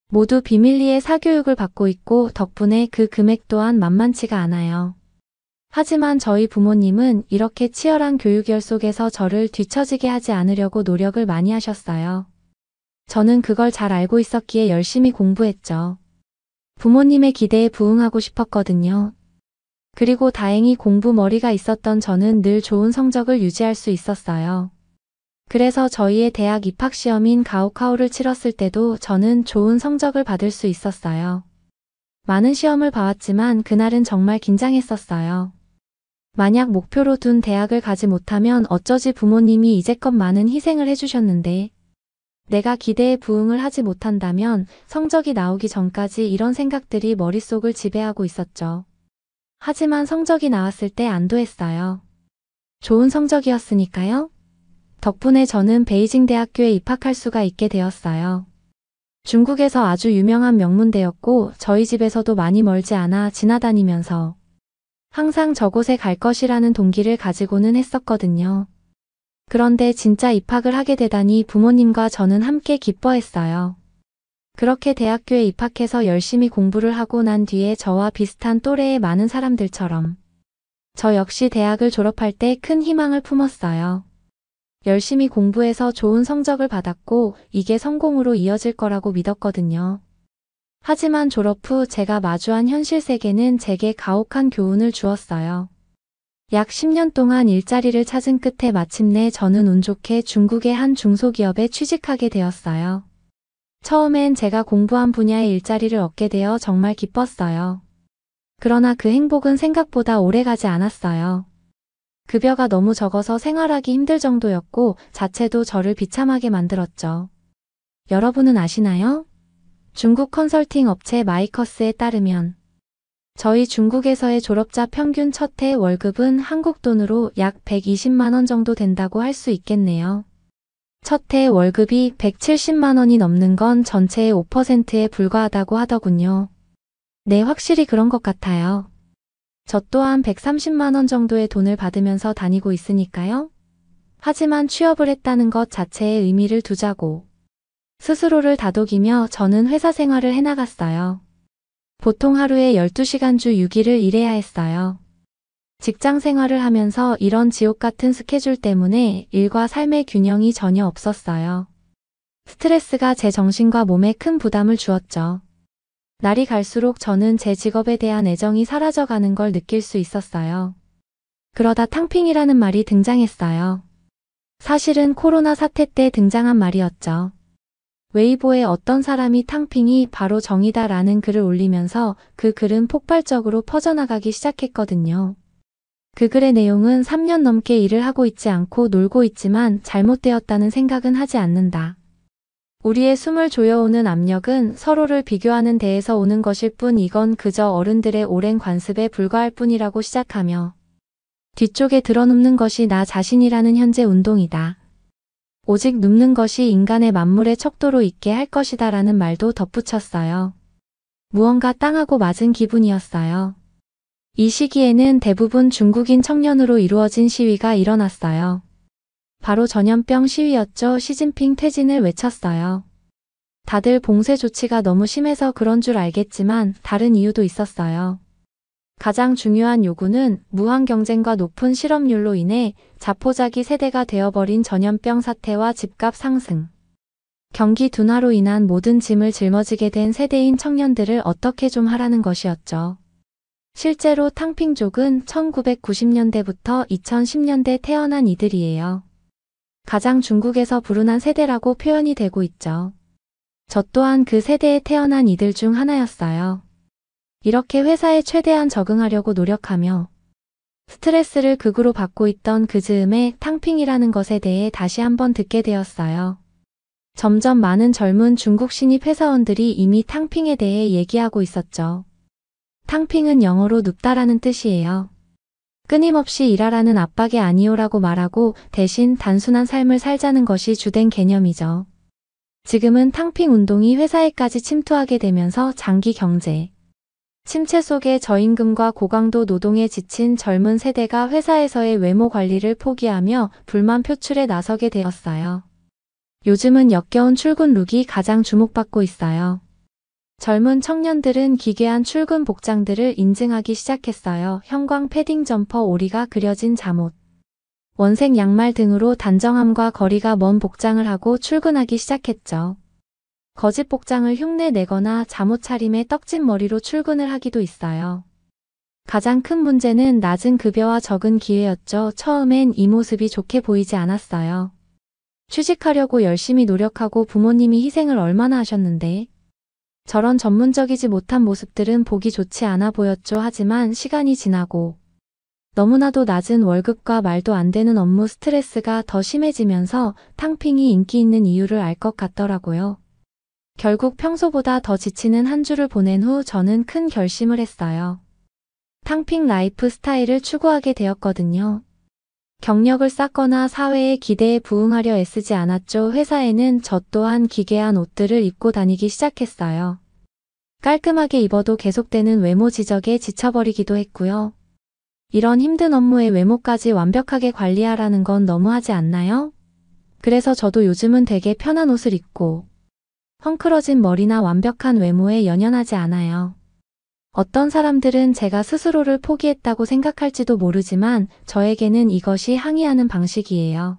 모두 비밀리에 사교육을 받고 있고 덕분에 그 금액 또한 만만치가 않아요. 하지만 저희 부모님은 이렇게 치열한 교육열 속에서 저를 뒤처지게 하지 않으려고 노력을 많이 하셨어요. 저는 그걸 잘 알고 있었기에 열심히 공부했죠. 부모님의 기대에 부응하고 싶었거든요. 그리고 다행히 공부 머리가 있었던 저는 늘 좋은 성적을 유지할 수 있었어요. 그래서 저희의 대학 입학시험인 가오카오를 치렀을 때도 저는 좋은 성적을 받을 수 있었어요. 많은 시험을 봐왔지만 그날은 정말 긴장했었어요. 만약 목표로 둔 대학을 가지 못하면 어쩌지 부모님이 이제껏 많은 희생을 해주셨는데 내가 기대에 부응을 하지 못한다면 성적이 나오기 전까지 이런 생각들이 머릿속을 지배하고 있었죠. 하지만 성적이 나왔을 때 안도했어요. 좋은 성적이었으니까요. 덕분에 저는 베이징 대학교에 입학할 수가 있게 되었어요. 중국에서 아주 유명한 명문대였고 저희 집에서도 많이 멀지 않아 지나다니면서 항상 저곳에 갈 것이라는 동기를 가지고는 했었거든요. 그런데 진짜 입학을 하게 되다니 부모님과 저는 함께 기뻐했어요. 그렇게 대학교에 입학해서 열심히 공부를 하고 난 뒤에 저와 비슷한 또래의 많은 사람들처럼 저 역시 대학을 졸업할 때 큰 희망을 품었어요. 열심히 공부해서 좋은 성적을 받았고 이게 성공으로 이어질 거라고 믿었거든요. 하지만 졸업 후 제가 마주한 현실 세계는 제게 가혹한 교훈을 주었어요. 약 10년 동안 일자리를 찾은 끝에 마침내 저는 운 좋게 중국의 한 중소기업에 취직하게 되었어요. 처음엔 제가 공부한 분야의 일자리를 얻게 되어 정말 기뻤어요. 그러나 그 행복은 생각보다 오래가지 않았어요. 급여가 너무 적어서 생활하기 힘들 정도였고 자체도 저를 비참하게 만들었죠. 여러분은 아시나요? 중국 컨설팅 업체 마이커스에 따르면 저희 중국에서의 졸업자 평균 첫 해 월급은 한국 돈으로 약 120만 원 정도 된다고 할 수 있겠네요. 첫 해 월급이 170만 원이 넘는 건 전체의 5%에 불과하다고 하더군요. 네, 확실히 그런 것 같아요. 저 또한 130만 원 정도의 돈을 받으면서 다니고 있으니까요. 하지만 취업을 했다는 것 자체에 의미를 두자고 스스로를 다독이며 저는 회사 생활을 해나갔어요. 보통 하루에 12시간 주 6일을 일해야 했어요. 직장 생활을 하면서 이런 지옥 같은 스케줄 때문에 일과 삶의 균형이 전혀 없었어요. 스트레스가 제 정신과 몸에 큰 부담을 주었죠. 날이 갈수록 저는 제 직업에 대한 애정이 사라져가는 걸 느낄 수 있었어요. 그러다 탕핑이라는 말이 등장했어요. 사실은 코로나 사태 때 등장한 말이었죠. 웨이보에 어떤 사람이 탕핑이 바로 정의다라는 글을 올리면서 그 글은 폭발적으로 퍼져나가기 시작했거든요. 그 글의 내용은 3년 넘게 일을 하고 있지 않고 놀고 있지만 잘못되었다는 생각은 하지 않는다. 우리의 숨을 조여오는 압력은 서로를 비교하는 데에서 오는 것일 뿐 이건 그저 어른들의 오랜 관습에 불과할 뿐이라고 시작하며 뒤쪽에 드러눕는 것이 나 자신이라는 현재 운동이다. 오직 눕는 것이 인간의 만물의 척도로 있게 할 것이다 라는 말도 덧붙였어요. 무언가 땅하고 맞은 기분이었어요. 이 시기에는 대부분 중국인 청년으로 이루어진 시위가 일어났어요. 바로 전염병 시위였죠. 시진핑 퇴진을 외쳤어요. 다들 봉쇄 조치가 너무 심해서 그런 줄 알겠지만 다른 이유도 있었어요. 가장 중요한 요구는 무한 경쟁과 높은 실업률로 인해 자포자기 세대가 되어버린 전염병 사태와 집값 상승, 경기 둔화로 인한 모든 짐을 짊어지게 된 세대인 청년들을 어떻게 좀 하라는 것이었죠. 실제로 탕핑족은 1990년대부터 2010년대 태어난 이들이에요. 가장 중국에서 불운한 세대라고 표현이 되고 있죠. 저 또한 그 세대에 태어난 이들 중 하나였어요. 이렇게 회사에 최대한 적응하려고 노력하며 스트레스를 극으로 받고 있던 그 즈음에 탕핑이라는 것에 대해 다시 한번 듣게 되었어요. 점점 많은 젊은 중국 신입 회사원들이 이미 탕핑에 대해 얘기하고 있었죠. 탕핑은 영어로 눕다라는 뜻이에요. 끊임없이 일하라는 압박이 아니오라고 말하고 대신 단순한 삶을 살자는 것이 주된 개념이죠. 지금은 탕핑 운동이 회사에까지 침투하게 되면서 장기 경제 침체 속에 저임금과 고강도 노동에 지친 젊은 세대가 회사에서의 외모 관리를 포기하며 불만 표출에 나서게 되었어요. 요즘은 역겨운 출근 룩이 가장 주목받고 있어요. 젊은 청년들은 기괴한 출근 복장들을 인증하기 시작했어요. 형광 패딩 점퍼 오리가 그려진 잠옷, 원색 양말 등으로 단정함과 거리가 먼 복장을 하고 출근하기 시작했죠. 거짓 복장을 흉내 내거나 잠옷 차림에 떡진 머리로 출근을 하기도 있어요. 가장 큰 문제는 낮은 급여와 적은 기회였죠. 처음엔 이 모습이 좋게 보이지 않았어요. 취직하려고 열심히 노력하고 부모님이 희생을 얼마나 하셨는데 저런 전문적이지 못한 모습들은 보기 좋지 않아 보였죠. 하지만 시간이 지나고 너무나도 낮은 월급과 말도 안 되는 업무 스트레스가 더 심해지면서 탕핑이 인기 있는 이유를 알 것 같더라고요. 결국 평소보다 더 지치는 한 주를 보낸 후 저는 큰 결심을 했어요. 탕핑 라이프 스타일을 추구하게 되었거든요. 경력을 쌓거나 사회의 기대에 부응하려 애쓰지 않았죠. 회사에는 저 또한 기괴한 옷들을 입고 다니기 시작했어요. 깔끔하게 입어도 계속되는 외모 지적에 지쳐버리기도 했고요. 이런 힘든 업무의 외모까지 완벽하게 관리하라는 건 너무하지 않나요? 그래서 저도 요즘은 되게 편한 옷을 입고 헝클어진 머리나 완벽한 외모에 연연하지 않아요. 어떤 사람들은 제가 스스로를 포기했다고 생각할지도 모르지만 저에게는 이것이 항의하는 방식이에요.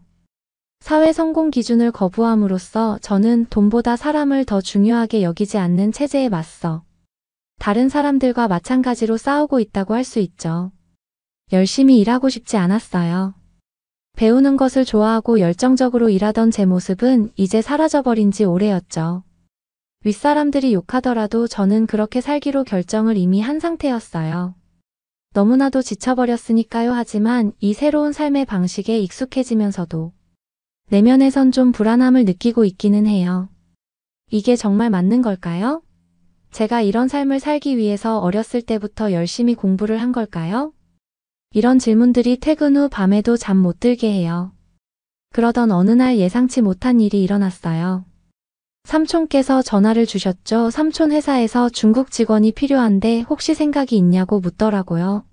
사회 성공 기준을 거부함으로써 저는 돈보다 사람을 더 중요하게 여기지 않는 체제에 맞서 다른 사람들과 마찬가지로 싸우고 있다고 할 수 있죠. 열심히 일하고 싶지 않았어요. 배우는 것을 좋아하고 열정적으로 일하던 제 모습은 이제 사라져버린 지 오래였죠. 윗사람들이 욕하더라도 저는 그렇게 살기로 결정을 이미 한 상태였어요. 너무나도 지쳐버렸으니까요. 하지만 이 새로운 삶의 방식에 익숙해지면서도 내면에선 좀 불안함을 느끼고 있기는 해요. 이게 정말 맞는 걸까요? 제가 이런 삶을 살기 위해서 어렸을 때부터 열심히 공부를 한 걸까요? 이런 질문들이 퇴근 후 밤에도 잠 못 들게 해요. 그러던 어느 날 예상치 못한 일이 일어났어요. 삼촌께서 전화를 주셨죠. 삼촌 회사에서 중국 직원이 필요한데 혹시 생각이 있냐고 묻더라고요.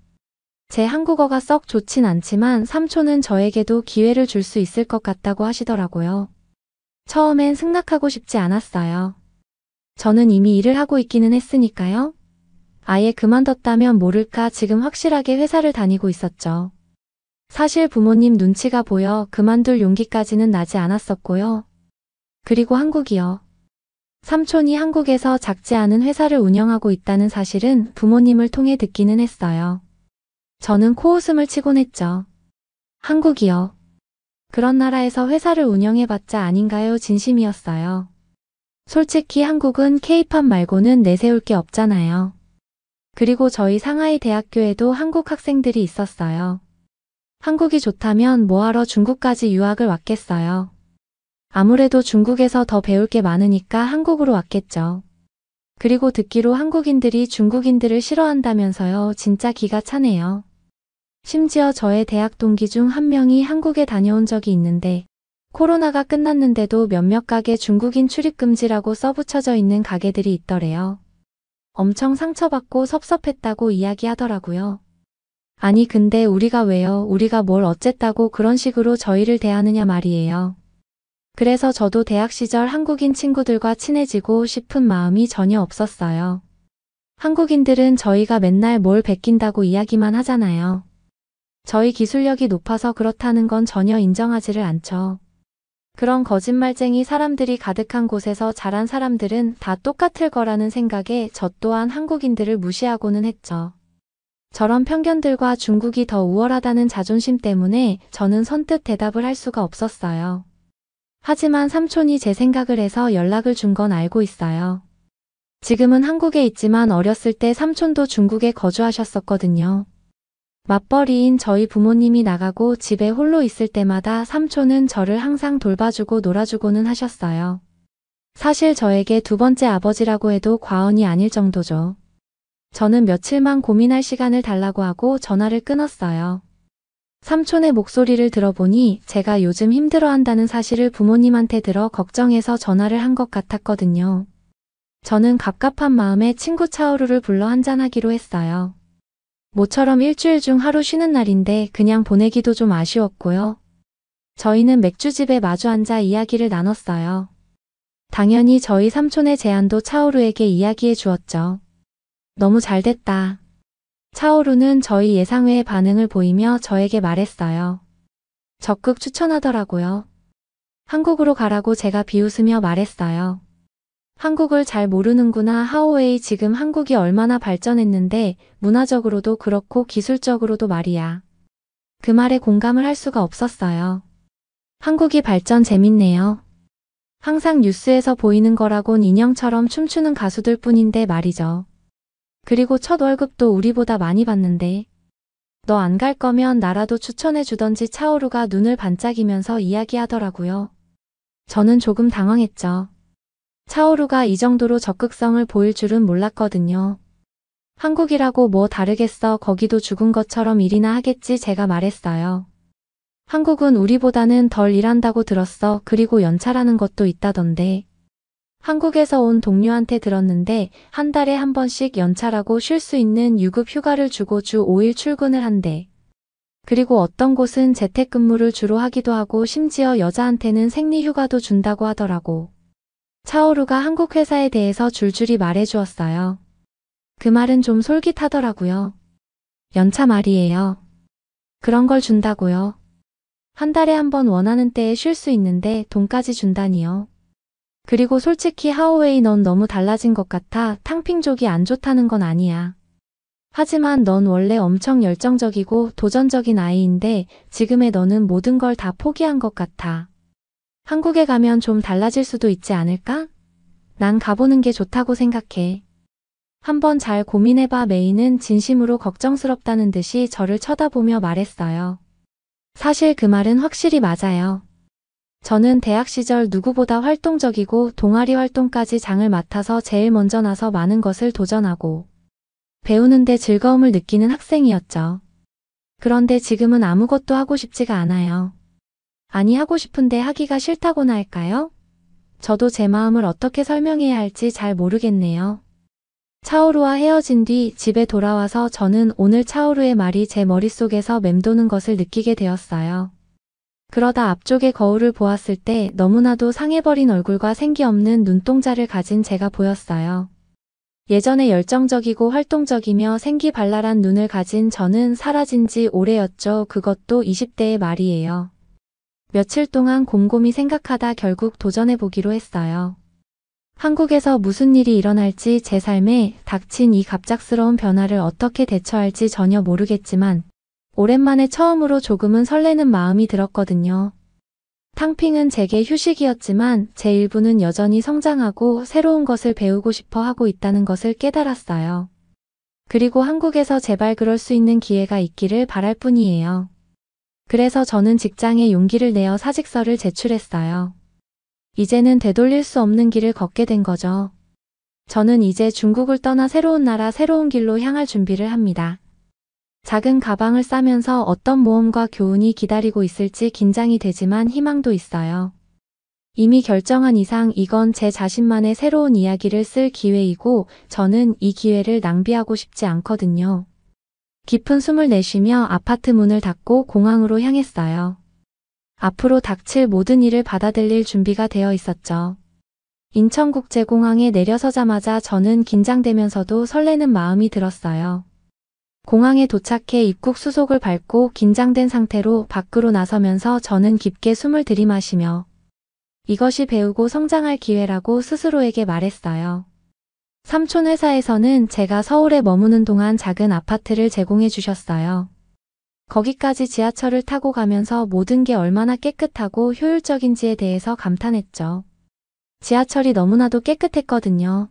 제 한국어가 썩 좋진 않지만 삼촌은 저에게도 기회를 줄 수 있을 것 같다고 하시더라고요. 처음엔 승낙하고 싶지 않았어요. 저는 이미 일을 하고 있기는 했으니까요. 아예 그만뒀다면 모를까 지금 확실하게 회사를 다니고 있었죠. 사실 부모님 눈치가 보여 그만둘 용기까지는 나지 않았었고요. 그리고 한국이요. 삼촌이 한국에서 작지 않은 회사를 운영하고 있다는 사실은 부모님을 통해 듣기는 했어요. 저는 코웃음을 치곤 했죠. 한국이요. 그런 나라에서 회사를 운영해봤자 아닌가요? 진심이었어요. 솔직히 한국은 K-팝 말고는 내세울 게 없잖아요. 그리고 저희 상하이 대학교에도 한국 학생들이 있었어요. 한국이 좋다면 뭐하러 중국까지 유학을 왔겠어요. 아무래도 중국에서 더 배울 게 많으니까 한국으로 왔겠죠. 그리고 듣기로 한국인들이 중국인들을 싫어한다면서요. 진짜 기가 차네요. 심지어 저의 대학 동기 중 한 명이 한국에 다녀온 적이 있는데 코로나가 끝났는데도 몇몇 가게 중국인 출입 금지라고 써붙여져 있는 가게들이 있더래요. 엄청 상처받고 섭섭했다고 이야기하더라고요. 아니 근데 우리가 왜요? 우리가 뭘 어쨌다고 그런 식으로 저희를 대하느냐 말이에요. 그래서 저도 대학 시절 한국인 친구들과 친해지고 싶은 마음이 전혀 없었어요. 한국인들은 저희가 맨날 뭘 베낀다고 이야기만 하잖아요. 저희 기술력이 높아서 그렇다는 건 전혀 인정하지를 않죠. 그런 거짓말쟁이 사람들이 가득한 곳에서 자란 사람들은 다 똑같을 거라는 생각에 저 또한 한국인들을 무시하고는 했죠. 저런 편견들과 중국이 더 우월하다는 자존심 때문에 저는 선뜻 대답을 할 수가 없었어요. 하지만 삼촌이 제 생각을 해서 연락을 준 건 알고 있어요. 지금은 한국에 있지만 어렸을 때 삼촌도 중국에 거주하셨었거든요. 맞벌이인 저희 부모님이 나가고 집에 홀로 있을 때마다 삼촌은 저를 항상 돌봐주고 놀아주고는 하셨어요. 사실 저에게 두 번째 아버지라고 해도 과언이 아닐 정도죠. 저는 며칠만 고민할 시간을 달라고 하고 전화를 끊었어요. 삼촌의 목소리를 들어보니 제가 요즘 힘들어한다는 사실을 부모님한테 들어 걱정해서 전화를 한 것 같았거든요. 저는 갑갑한 마음에 친구 차오루를 불러 한잔하기로 했어요. 모처럼 일주일 중 하루 쉬는 날인데 그냥 보내기도 좀 아쉬웠고요. 저희는 맥주집에 마주 앉아 이야기를 나눴어요. 당연히 저희 삼촌의 제안도 차오루에게 이야기해 주었죠. 너무 잘됐다. 차오루는 저희 예상외의 반응을 보이며 저에게 말했어요. 적극 추천하더라고요. 한국으로 가라고 제가 비웃으며 말했어요. 한국을 잘 모르는구나. 하오웨이 지금 한국이 얼마나 발전했는데 문화적으로도 그렇고 기술적으로도 말이야. 그 말에 공감을 할 수가 없었어요. 한국이 발전 재밌네요. 항상 뉴스에서 보이는 거라곤 인형처럼 춤추는 가수들 뿐인데 말이죠. 그리고 첫 월급도 우리보다 많이 받는데. 너 안 갈 거면 나라도 추천해 주던지. 차오루가 눈을 반짝이면서 이야기하더라고요. 저는 조금 당황했죠. 차오루가 이 정도로 적극성을 보일 줄은 몰랐거든요. 한국이라고 뭐 다르겠어. 거기도 죽은 것처럼 일이나 하겠지. 제가 말했어요. 한국은 우리보다는 덜 일한다고 들었어. 그리고 연차라는 것도 있다던데. 한국에서 온 동료한테 들었는데 한 달에 한 번씩 연차라고 쉴 수 있는 유급 휴가를 주고 주 5일 출근을 한대. 그리고 어떤 곳은 재택근무를 주로 하기도 하고 심지어 여자한테는 생리휴가도 준다고 하더라고. 차오루가 한국 회사에 대해서 줄줄이 말해주었어요. 그 말은 좀 솔깃하더라고요. 연차 말이에요. 그런 걸 준다고요. 한 달에 한 번 원하는 때에 쉴 수 있는데 돈까지 준다니요. 그리고 솔직히 하오웨이 넌 너무 달라진 것 같아. 탕핑족이 안 좋다는 건 아니야. 하지만 넌 원래 엄청 열정적이고 도전적인 아이인데 지금의 너는 모든 걸 다 포기한 것 같아. 한국에 가면 좀 달라질 수도 있지 않을까? 난 가보는 게 좋다고 생각해. 한번 잘 고민해봐. 메이는 진심으로 걱정스럽다는 듯이 저를 쳐다보며 말했어요. 사실 그 말은 확실히 맞아요. 저는 대학 시절 누구보다 활동적이고 동아리 활동까지 장을 맡아서 제일 먼저 나서 많은 것을 도전하고 배우는데 즐거움을 느끼는 학생이었죠. 그런데 지금은 아무것도 하고 싶지가 않아요. 아니, 하고 싶은데 하기가 싫다고나 할까요? 저도 제 마음을 어떻게 설명해야 할지 잘 모르겠네요. 차오루와 헤어진 뒤 집에 돌아와서 저는 오늘 차오루의 말이 제 머릿속에서 맴도는 것을 느끼게 되었어요. 그러다 앞쪽의 거울을 보았을 때 너무나도 상해버린 얼굴과 생기 없는 눈동자를 가진 제가 보였어요. 예전에 열정적이고 활동적이며 생기발랄한 눈을 가진 저는 사라진 지 오래였죠. 그것도 20대의 말이에요. 며칠 동안 곰곰이 생각하다 결국 도전해보기로 했어요. 한국에서 무슨 일이 일어날지 제 삶에 닥친 이 갑작스러운 변화를 어떻게 대처할지 전혀 모르겠지만 오랜만에 처음으로 조금은 설레는 마음이 들었거든요. 탕핑은 제게 휴식이었지만 제 일부는 여전히 성장하고 새로운 것을 배우고 싶어 하고 있다는 것을 깨달았어요. 그리고 한국에서 제발 그럴 수 있는 기회가 있기를 바랄 뿐이에요. 그래서 저는 직장에 용기를 내어 사직서를 제출했어요. 이제는 되돌릴 수 없는 길을 걷게 된 거죠. 저는 이제 중국을 떠나 새로운 나라, 새로운 길로 향할 준비를 합니다. 작은 가방을 싸면서 어떤 모험과 교훈이 기다리고 있을지 긴장이 되지만 희망도 있어요. 이미 결정한 이상 이건 제 자신만의 새로운 이야기를 쓸 기회이고 저는 이 기회를 낭비하고 싶지 않거든요. 깊은 숨을 내쉬며 아파트 문을 닫고 공항으로 향했어요. 앞으로 닥칠 모든 일을 받아들일 준비가 되어 있었죠. 인천국제공항에 내려서자마자 저는 긴장되면서도 설레는 마음이 들었어요. 공항에 도착해 입국 수속을 밟고 긴장된 상태로 밖으로 나서면서 저는 깊게 숨을 들이마시며 이것이 배우고 성장할 기회라고 스스로에게 말했어요. 삼촌 회사에서는 제가 서울에 머무는 동안 작은 아파트를 제공해 주셨어요. 거기까지 지하철을 타고 가면서 모든 게 얼마나 깨끗하고 효율적인지에 대해서 감탄했죠. 지하철이 너무나도 깨끗했거든요.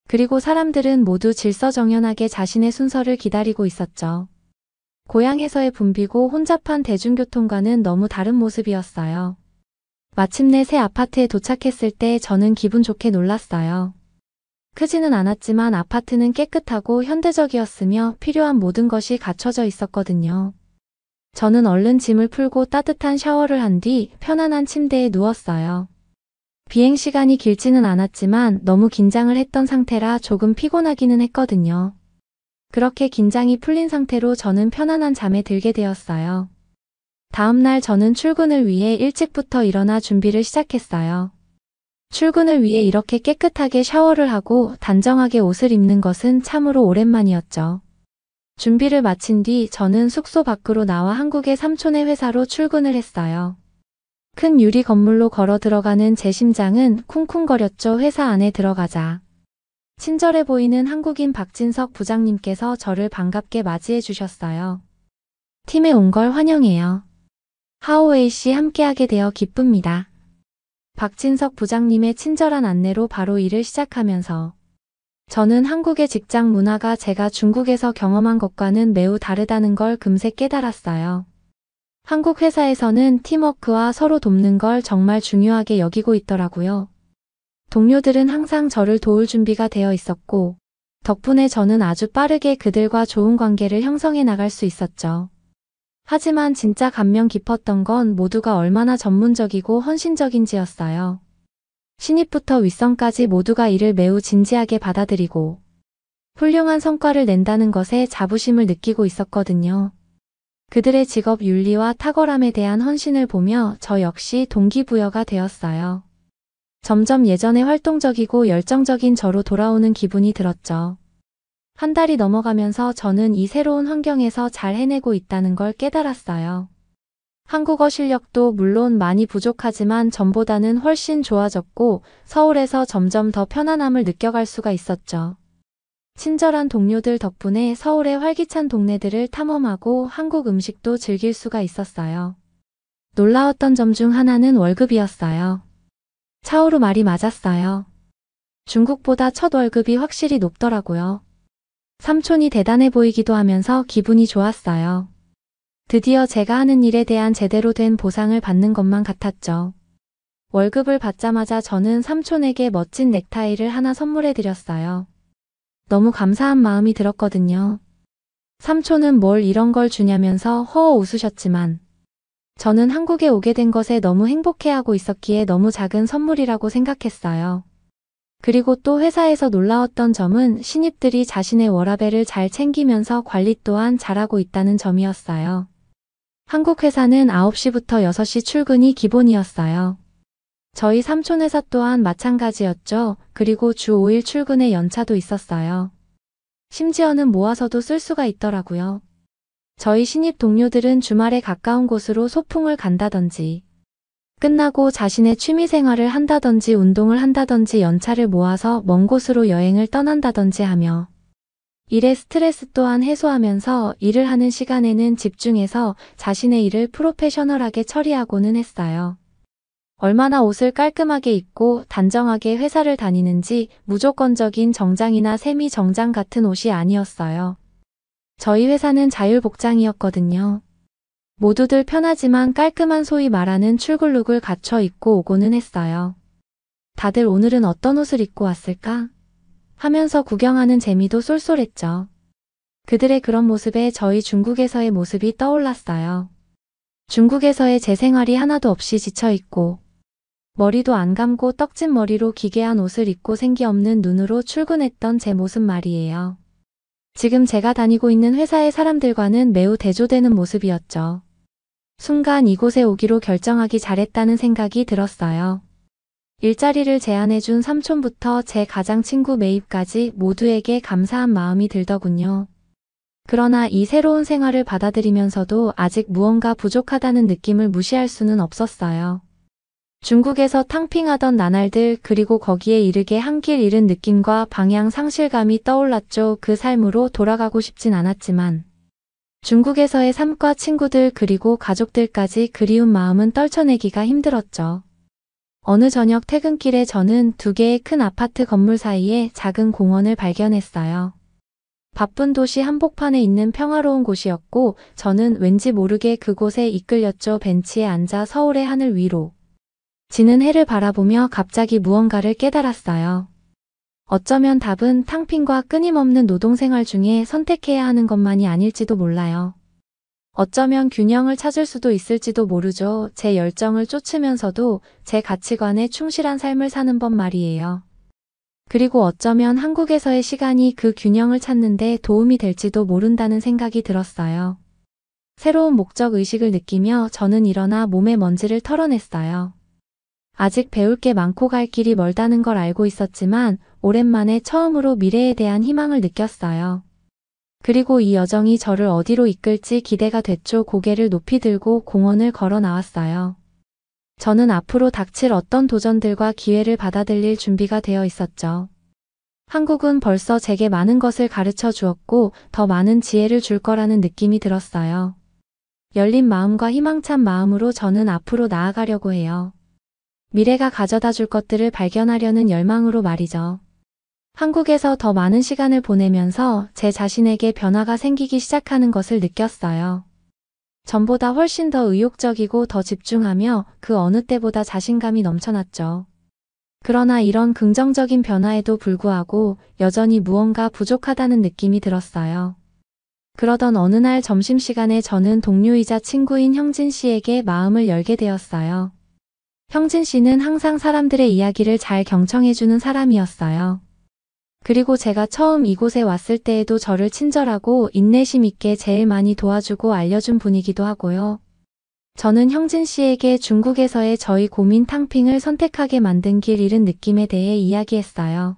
그리고 사람들은 모두 질서정연하게 자신의 순서를 기다리고 있었죠. 고향에서의 붐비고 혼잡한 대중교통과는 너무 다른 모습이었어요. 마침내 새 아파트에 도착했을 때 저는 기분 좋게 놀랐어요. 크지는 않았지만 아파트는 깨끗하고 현대적이었으며 필요한 모든 것이 갖춰져 있었거든요. 저는 얼른 짐을 풀고 따뜻한 샤워를 한 뒤 편안한 침대에 누웠어요. 비행시간이 길지는 않았지만 너무 긴장을 했던 상태라 조금 피곤하기는 했거든요. 그렇게 긴장이 풀린 상태로 저는 편안한 잠에 들게 되었어요. 다음날 저는 출근을 위해 일찍부터 일어나 준비를 시작했어요. 출근을 위해 이렇게 깨끗하게 샤워를 하고 단정하게 옷을 입는 것은 참으로 오랜만이었죠. 준비를 마친 뒤 저는 숙소 밖으로 나와 한국의 삼촌의 회사로 출근을 했어요. 큰 유리 건물로 걸어 들어가는 제 심장은 쿵쿵거렸죠. 회사 안에 들어가자. 친절해 보이는 한국인 박진석 부장님께서 저를 반갑게 맞이해 주셨어요. 팀에 온 걸 환영해요. 하오웨이 씨 함께하게 되어 기쁩니다. 박진석 부장님의 친절한 안내로 바로 일을 시작하면서 저는 한국의 직장 문화가 제가 중국에서 경험한 것과는 매우 다르다는 걸 금세 깨달았어요. 한국 회사에서는 팀워크와 서로 돕는 걸 정말 중요하게 여기고 있더라고요. 동료들은 항상 저를 도울 준비가 되어 있었고 덕분에 저는 아주 빠르게 그들과 좋은 관계를 형성해 나갈 수 있었죠. 하지만 진짜 감명 깊었던 건 모두가 얼마나 전문적이고 헌신적인지였어요. 신입부터 윗선까지 모두가 일을 매우 진지하게 받아들이고 훌륭한 성과를 낸다는 것에 자부심을 느끼고 있었거든요. 그들의 직업 윤리와 탁월함에 대한 헌신을 보며 저 역시 동기부여가 되었어요. 점점 예전에 활동적이고 열정적인 저로 돌아오는 기분이 들었죠. 한 달이 넘어가면서 저는 이 새로운 환경에서 잘 해내고 있다는 걸 깨달았어요. 한국어 실력도 물론 많이 부족하지만 전보다는 훨씬 좋아졌고 서울에서 점점 더 편안함을 느껴갈 수가 있었죠. 친절한 동료들 덕분에 서울의 활기찬 동네들을 탐험하고 한국 음식도 즐길 수가 있었어요. 놀라웠던 점 중 하나는 월급이었어요. 차오루 말이 맞았어요. 중국보다 첫 월급이 확실히 높더라고요. 삼촌이 대단해 보이기도 하면서 기분이 좋았어요. 드디어 제가 하는 일에 대한 제대로 된 보상을 받는 것만 같았죠. 월급을 받자마자 저는 삼촌에게 멋진 넥타이를 하나 선물해 드렸어요. 너무 감사한 마음이 들었거든요. 삼촌은 뭘 이런 걸 주냐면서 허어 웃으셨지만 저는 한국에 오게 된 것에 너무 행복해하고 있었기에 너무 작은 선물이라고 생각했어요. 그리고 또 회사에서 놀라웠던 점은 신입들이 자신의 워라밸을 잘 챙기면서 관리 또한 잘하고 있다는 점이었어요. 한국 회사는 9시부터 6시 출근이 기본이었어요. 저희 삼촌 회사 또한 마찬가지였죠. 그리고 주 5일 출근에 연차도 있었어요. 심지어는 모아서도 쓸 수가 있더라고요. 저희 신입 동료들은 주말에 가까운 곳으로 소풍을 간다든지 끝나고 자신의 취미생활을 한다든지 운동을 한다든지 연차를 모아서 먼 곳으로 여행을 떠난다든지 하며 일의 스트레스 또한 해소하면서 일을 하는 시간에는 집중해서 자신의 일을 프로페셔널하게 처리하고는 했어요. 얼마나 옷을 깔끔하게 입고 단정하게 회사를 다니는지 무조건적인 정장이나 세미 정장 같은 옷이 아니었어요. 저희 회사는 자율복장이었거든요. 모두들 편하지만 깔끔한 소위 말하는 출근룩을 갖춰 입고 오고는 했어요. 다들 오늘은 어떤 옷을 입고 왔을까? 하면서 구경하는 재미도 쏠쏠했죠. 그들의 그런 모습에 저희 중국에서의 모습이 떠올랐어요. 중국에서의 제 생활이 하나도 없이 지쳐있고 머리도 안 감고 떡진 머리로 기괴한 옷을 입고 생기 없는 눈으로 출근했던 제 모습 말이에요. 지금 제가 다니고 있는 회사의 사람들과는 매우 대조되는 모습이었죠. 순간 이곳에 오기로 결정하기 잘했다는 생각이 들었어요. 일자리를 제안해준 삼촌부터 제 가장 친구 매입까지 모두에게 감사한 마음이 들더군요. 그러나 이 새로운 생활을 받아들이면서도 아직 무언가 부족하다는 느낌을 무시할 수는 없었어요. 중국에서 탕핑하던 나날들 그리고 거기에 이르게 한 길 잃은 느낌과 방향 상실감이 떠올랐죠. 그 삶으로 돌아가고 싶진 않았지만 중국에서의 삶과 친구들 그리고 가족들까지 그리운 마음은 떨쳐내기가 힘들었죠. 어느 저녁 퇴근길에 저는 2개의 큰 아파트 건물 사이에 작은 공원을 발견했어요. 바쁜 도시 한복판에 있는 평화로운 곳이었고 저는 왠지 모르게 그곳에 이끌렸죠. 벤치에 앉아 서울의 하늘 위로 지는 해를 바라보며 갑자기 무언가를 깨달았어요. 어쩌면 답은 탕핑과 끊임없는 노동생활 중에 선택해야 하는 것만이 아닐지도 몰라요. 어쩌면 균형을 찾을 수도 있을지도 모르죠. 제 열정을 쫓으면서도 제 가치관에 충실한 삶을 사는 법 말이에요. 그리고 어쩌면 한국에서의 시간이 그 균형을 찾는 데 도움이 될지도 모른다는 생각이 들었어요. 새로운 목적 의식을 느끼며 저는 일어나 몸의 먼지를 털어냈어요. 아직 배울 게 많고 갈 길이 멀다는 걸 알고 있었지만 오랜만에 처음으로 미래에 대한 희망을 느꼈어요. 그리고 이 여정이 저를 어디로 이끌지 기대가 됐죠. 고개를 높이 들고 공원을 걸어 나왔어요. 저는 앞으로 닥칠 어떤 도전들과 기회를 받아들일 준비가 되어 있었죠. 한국은 벌써 제게 많은 것을 가르쳐 주었고 더 많은 지혜를 줄 거라는 느낌이 들었어요. 열린 마음과 희망찬 마음으로 저는 앞으로 나아가려고 해요. 미래가 가져다 줄 것들을 발견하려는 열망으로 말이죠. 한국에서 더 많은 시간을 보내면서 제 자신에게 변화가 생기기 시작하는 것을 느꼈어요. 전보다 훨씬 더 의욕적이고 더 집중하며 그 어느 때보다 자신감이 넘쳐났죠. 그러나 이런 긍정적인 변화에도 불구하고 여전히 무언가 부족하다는 느낌이 들었어요. 그러던 어느 날 점심시간에 저는 동료이자 친구인 형진 씨에게 마음을 열게 되었어요. 형진 씨는 항상 사람들의 이야기를 잘 경청해주는 사람이었어요. 그리고 제가 처음 이곳에 왔을 때에도 저를 친절하고 인내심 있게 제일 많이 도와주고 알려준 분이기도 하고요. 저는 형진 씨에게 중국에서의 저희 고민 탕핑을 선택하게 만든 길 잃은 느낌에 대해 이야기했어요.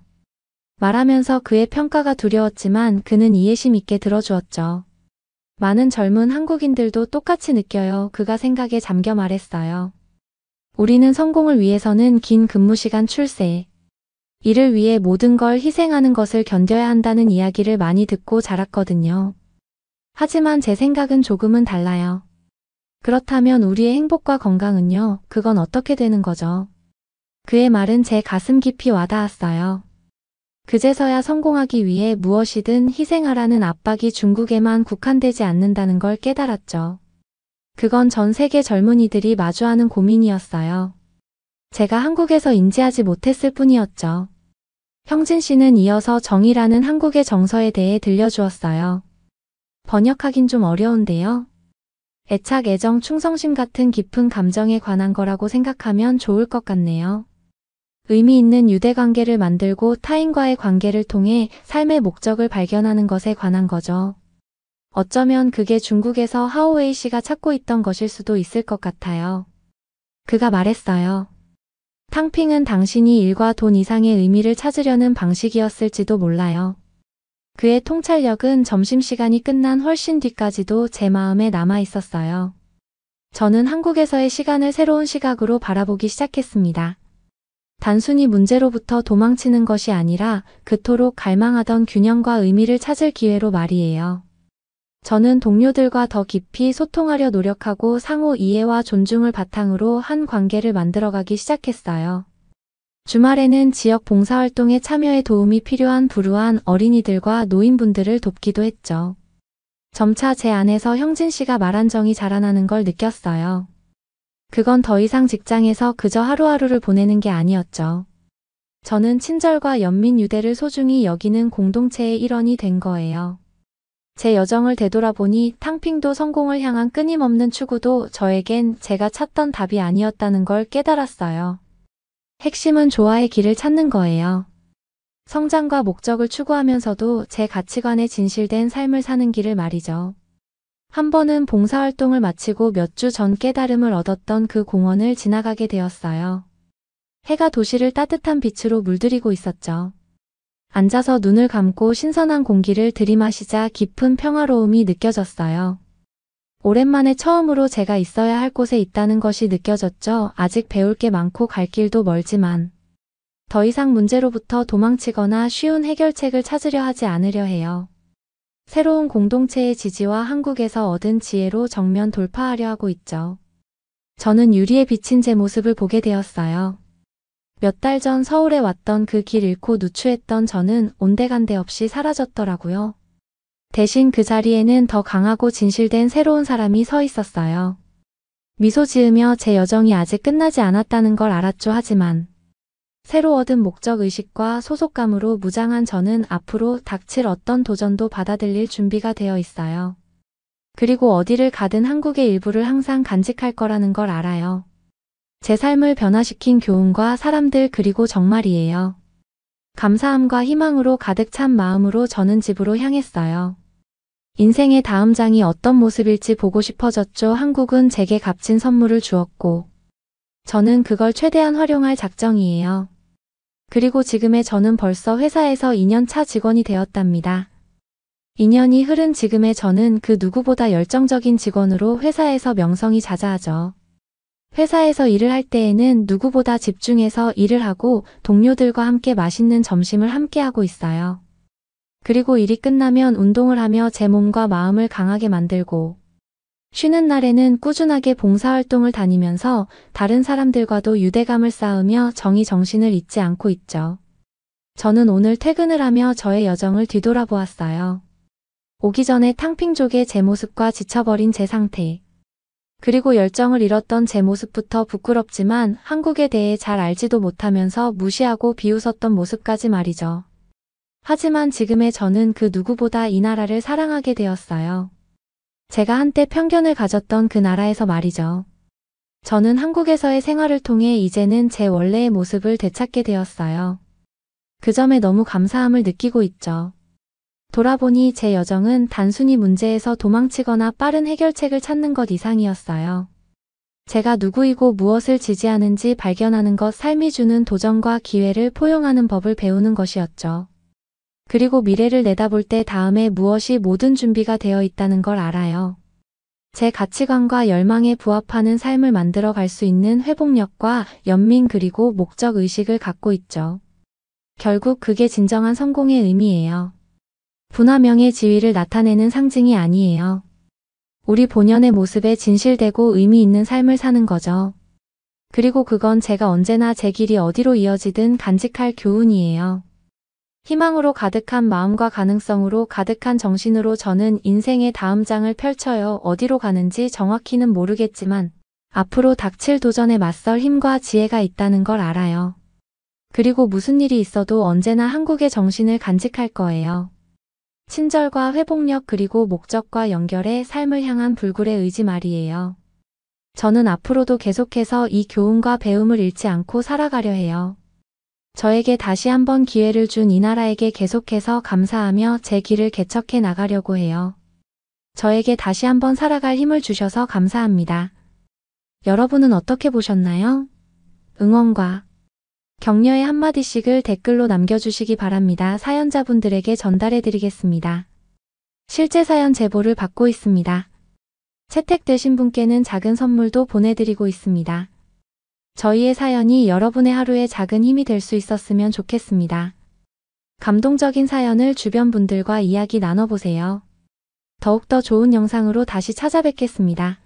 말하면서 그의 평가가 두려웠지만 그는 이해심 있게 들어주었죠. 많은 젊은 한국인들도 똑같이 느껴요. 그가 생각에 잠겨 말했어요. 우리는 성공을 위해서는 긴 근무시간 출세, 이를 위해 모든 걸 희생하는 것을 견뎌야 한다는 이야기를 많이 듣고 자랐거든요. 하지만 제 생각은 조금은 달라요. 그렇다면 우리의 행복과 건강은요? 그건 어떻게 되는 거죠? 그의 말은 제 가슴 깊이 와닿았어요. 그제서야 성공하기 위해 무엇이든 희생하라는 압박이 중국에만 국한되지 않는다는 걸 깨달았죠. 그건 전 세계 젊은이들이 마주하는 고민이었어요. 제가 한국에서 인지하지 못했을 뿐이었죠. 형진 씨는 이어서 정의라는 한국의 정서에 대해 들려주었어요. 번역하긴 좀 어려운데요. 애착, 애정, 충성심 같은 깊은 감정에 관한 거라고 생각하면 좋을 것 같네요. 의미 있는 유대관계를 만들고 타인과의 관계를 통해 삶의 목적을 발견하는 것에 관한 거죠. 어쩌면 그게 중국에서 하오웨이 씨가 찾고 있던 것일 수도 있을 것 같아요. 그가 말했어요. 탕핑은 당신이 일과 돈 이상의 의미를 찾으려는 방식이었을지도 몰라요. 그의 통찰력은 점심시간이 끝난 훨씬 뒤까지도 제 마음에 남아 있었어요. 저는 한국에서의 시간을 새로운 시각으로 바라보기 시작했습니다. 단순히 문제로부터 도망치는 것이 아니라 그토록 갈망하던 균형과 의미를 찾을 기회로 말이에요. 저는 동료들과 더 깊이 소통하려 노력하고 상호 이해와 존중을 바탕으로 한 관계를 만들어가기 시작했어요. 주말에는 지역 봉사활동에 참여해 도움이 필요한 불우한 어린이들과 노인분들을 돕기도 했죠. 점차 제 안에서 형진 씨가 말한 정이 자라나는 걸 느꼈어요. 그건 더 이상 직장에서 그저 하루하루를 보내는 게 아니었죠. 저는 친절과 연민 유대를 소중히 여기는 공동체의 일원이 된 거예요. 제 여정을 되돌아보니 탕핑도 성공을 향한 끊임없는 추구도 저에겐 제가 찾던 답이 아니었다는 걸 깨달았어요. 핵심은 조화의 길을 찾는 거예요. 성장과 목적을 추구하면서도 제 가치관에 진실된 삶을 사는 길을 말이죠. 한 번은 봉사활동을 마치고 몇 주 전 깨달음을 얻었던 그 공원을 지나가게 되었어요. 해가 도시를 따뜻한 빛으로 물들이고 있었죠. 앉아서 눈을 감고 신선한 공기를 들이마시자 깊은 평화로움이 느껴졌어요. 오랜만에 처음으로 제가 있어야 할 곳에 있다는 것이 느껴졌죠. 아직 배울 게 많고 갈 길도 멀지만 더 이상 문제로부터 도망치거나 쉬운 해결책을 찾으려 하지 않으려 해요. 새로운 공동체의 지지와 한국에서 얻은 지혜로 정면 돌파하려 하고 있죠. 저는 유리에 비친 제 모습을 보게 되었어요. 몇 달 전 서울에 왔던 그 길 잃고 누추했던 저는 온데간데 없이 사라졌더라고요. 대신 그 자리에는 더 강하고 진실된 새로운 사람이 서 있었어요. 미소 지으며 제 여정이 아직 끝나지 않았다는 걸 알았죠. 하지만 새로 얻은 목적의식과 소속감으로 무장한 저는 앞으로 닥칠 어떤 도전도 받아들일 준비가 되어 있어요. 그리고 어디를 가든 한국의 일부를 항상 간직할 거라는 걸 알아요. 제 삶을 변화시킨 교훈과 사람들 그리고 정말이에요. 감사함과 희망으로 가득 찬 마음으로 저는 집으로 향했어요. 인생의 다음 장이 어떤 모습일지 보고 싶어졌죠. 한국은 제게 값진 선물을 주었고 저는 그걸 최대한 활용할 작정이에요. 그리고 지금의 저는 벌써 회사에서 2년 차 직원이 되었답니다. 2년이 흐른 지금의 저는 그 누구보다 열정적인 직원으로 회사에서 명성이 자자하죠. 회사에서 일을 할 때에는 누구보다 집중해서 일을 하고 동료들과 함께 맛있는 점심을 함께 하고 있어요. 그리고 일이 끝나면 운동을 하며 제 몸과 마음을 강하게 만들고 쉬는 날에는 꾸준하게 봉사활동을 다니면서 다른 사람들과도 유대감을 쌓으며 정신을 잊지 않고 있죠. 저는 오늘 퇴근을 하며 저의 여정을 뒤돌아보았어요. 오기 전에 탕핑족의 제 모습과 지쳐버린 제 상태. 그리고 열정을 잃었던 제 모습부터 부끄럽지만 한국에 대해 잘 알지도 못하면서 무시하고 비웃었던 모습까지 말이죠. 하지만 지금의 저는 그 누구보다 이 나라를 사랑하게 되었어요. 제가 한때 편견을 가졌던 그 나라에서 말이죠. 저는 한국에서의 생활을 통해 이제는 제 원래의 모습을 되찾게 되었어요. 그 점에 너무 감사함을 느끼고 있죠. 돌아보니 제 여정은 단순히 문제에서 도망치거나 빠른 해결책을 찾는 것 이상이었어요. 제가 누구이고 무엇을 지지하는지 발견하는 것, 삶이 주는 도전과 기회를 포용하는 법을 배우는 것이었죠. 그리고 미래를 내다볼 때 다음에 무엇이 모든 준비가 되어 있다는 걸 알아요. 제 가치관과 열망에 부합하는 삶을 만들어 갈 수 있는 회복력과 연민 그리고 목적 의식을 갖고 있죠. 결국 그게 진정한 성공의 의미예요. 부나 명예 지위를 나타내는 상징이 아니에요. 우리 본연의 모습에 진실되고 의미 있는 삶을 사는 거죠. 그리고 그건 제가 언제나 제 길이 어디로 이어지든 간직할 교훈이에요. 희망으로 가득한 마음과 가능성으로 가득한 정신으로 저는 인생의 다음 장을 펼쳐요. 어디로 가는지 정확히는 모르겠지만 앞으로 닥칠 도전에 맞설 힘과 지혜가 있다는 걸 알아요. 그리고 무슨 일이 있어도 언제나 한국의 정신을 간직할 거예요. 친절과 회복력 그리고 목적과 연결해 삶을 향한 불굴의 의지 말이에요. 저는 앞으로도 계속해서 이 교훈과 배움을 잃지 않고 살아가려 해요. 저에게 다시 한번 기회를 준 이 나라에게 계속해서 감사하며 제 길을 개척해 나가려고 해요. 저에게 다시 한번 살아갈 힘을 주셔서 감사합니다. 여러분은 어떻게 보셨나요? 응원과 격려의 한마디씩을 댓글로 남겨주시기 바랍니다. 사연자분들에게 전달해 드리겠습니다. 실제 사연 제보를 받고 있습니다. 채택되신 분께는 작은 선물도 보내드리고 있습니다. 저희의 사연이 여러분의 하루에 작은 힘이 될 수 있었으면 좋겠습니다. 감동적인 사연을 주변 분들과 이야기 나눠보세요. 더욱더 좋은 영상으로 다시 찾아뵙겠습니다.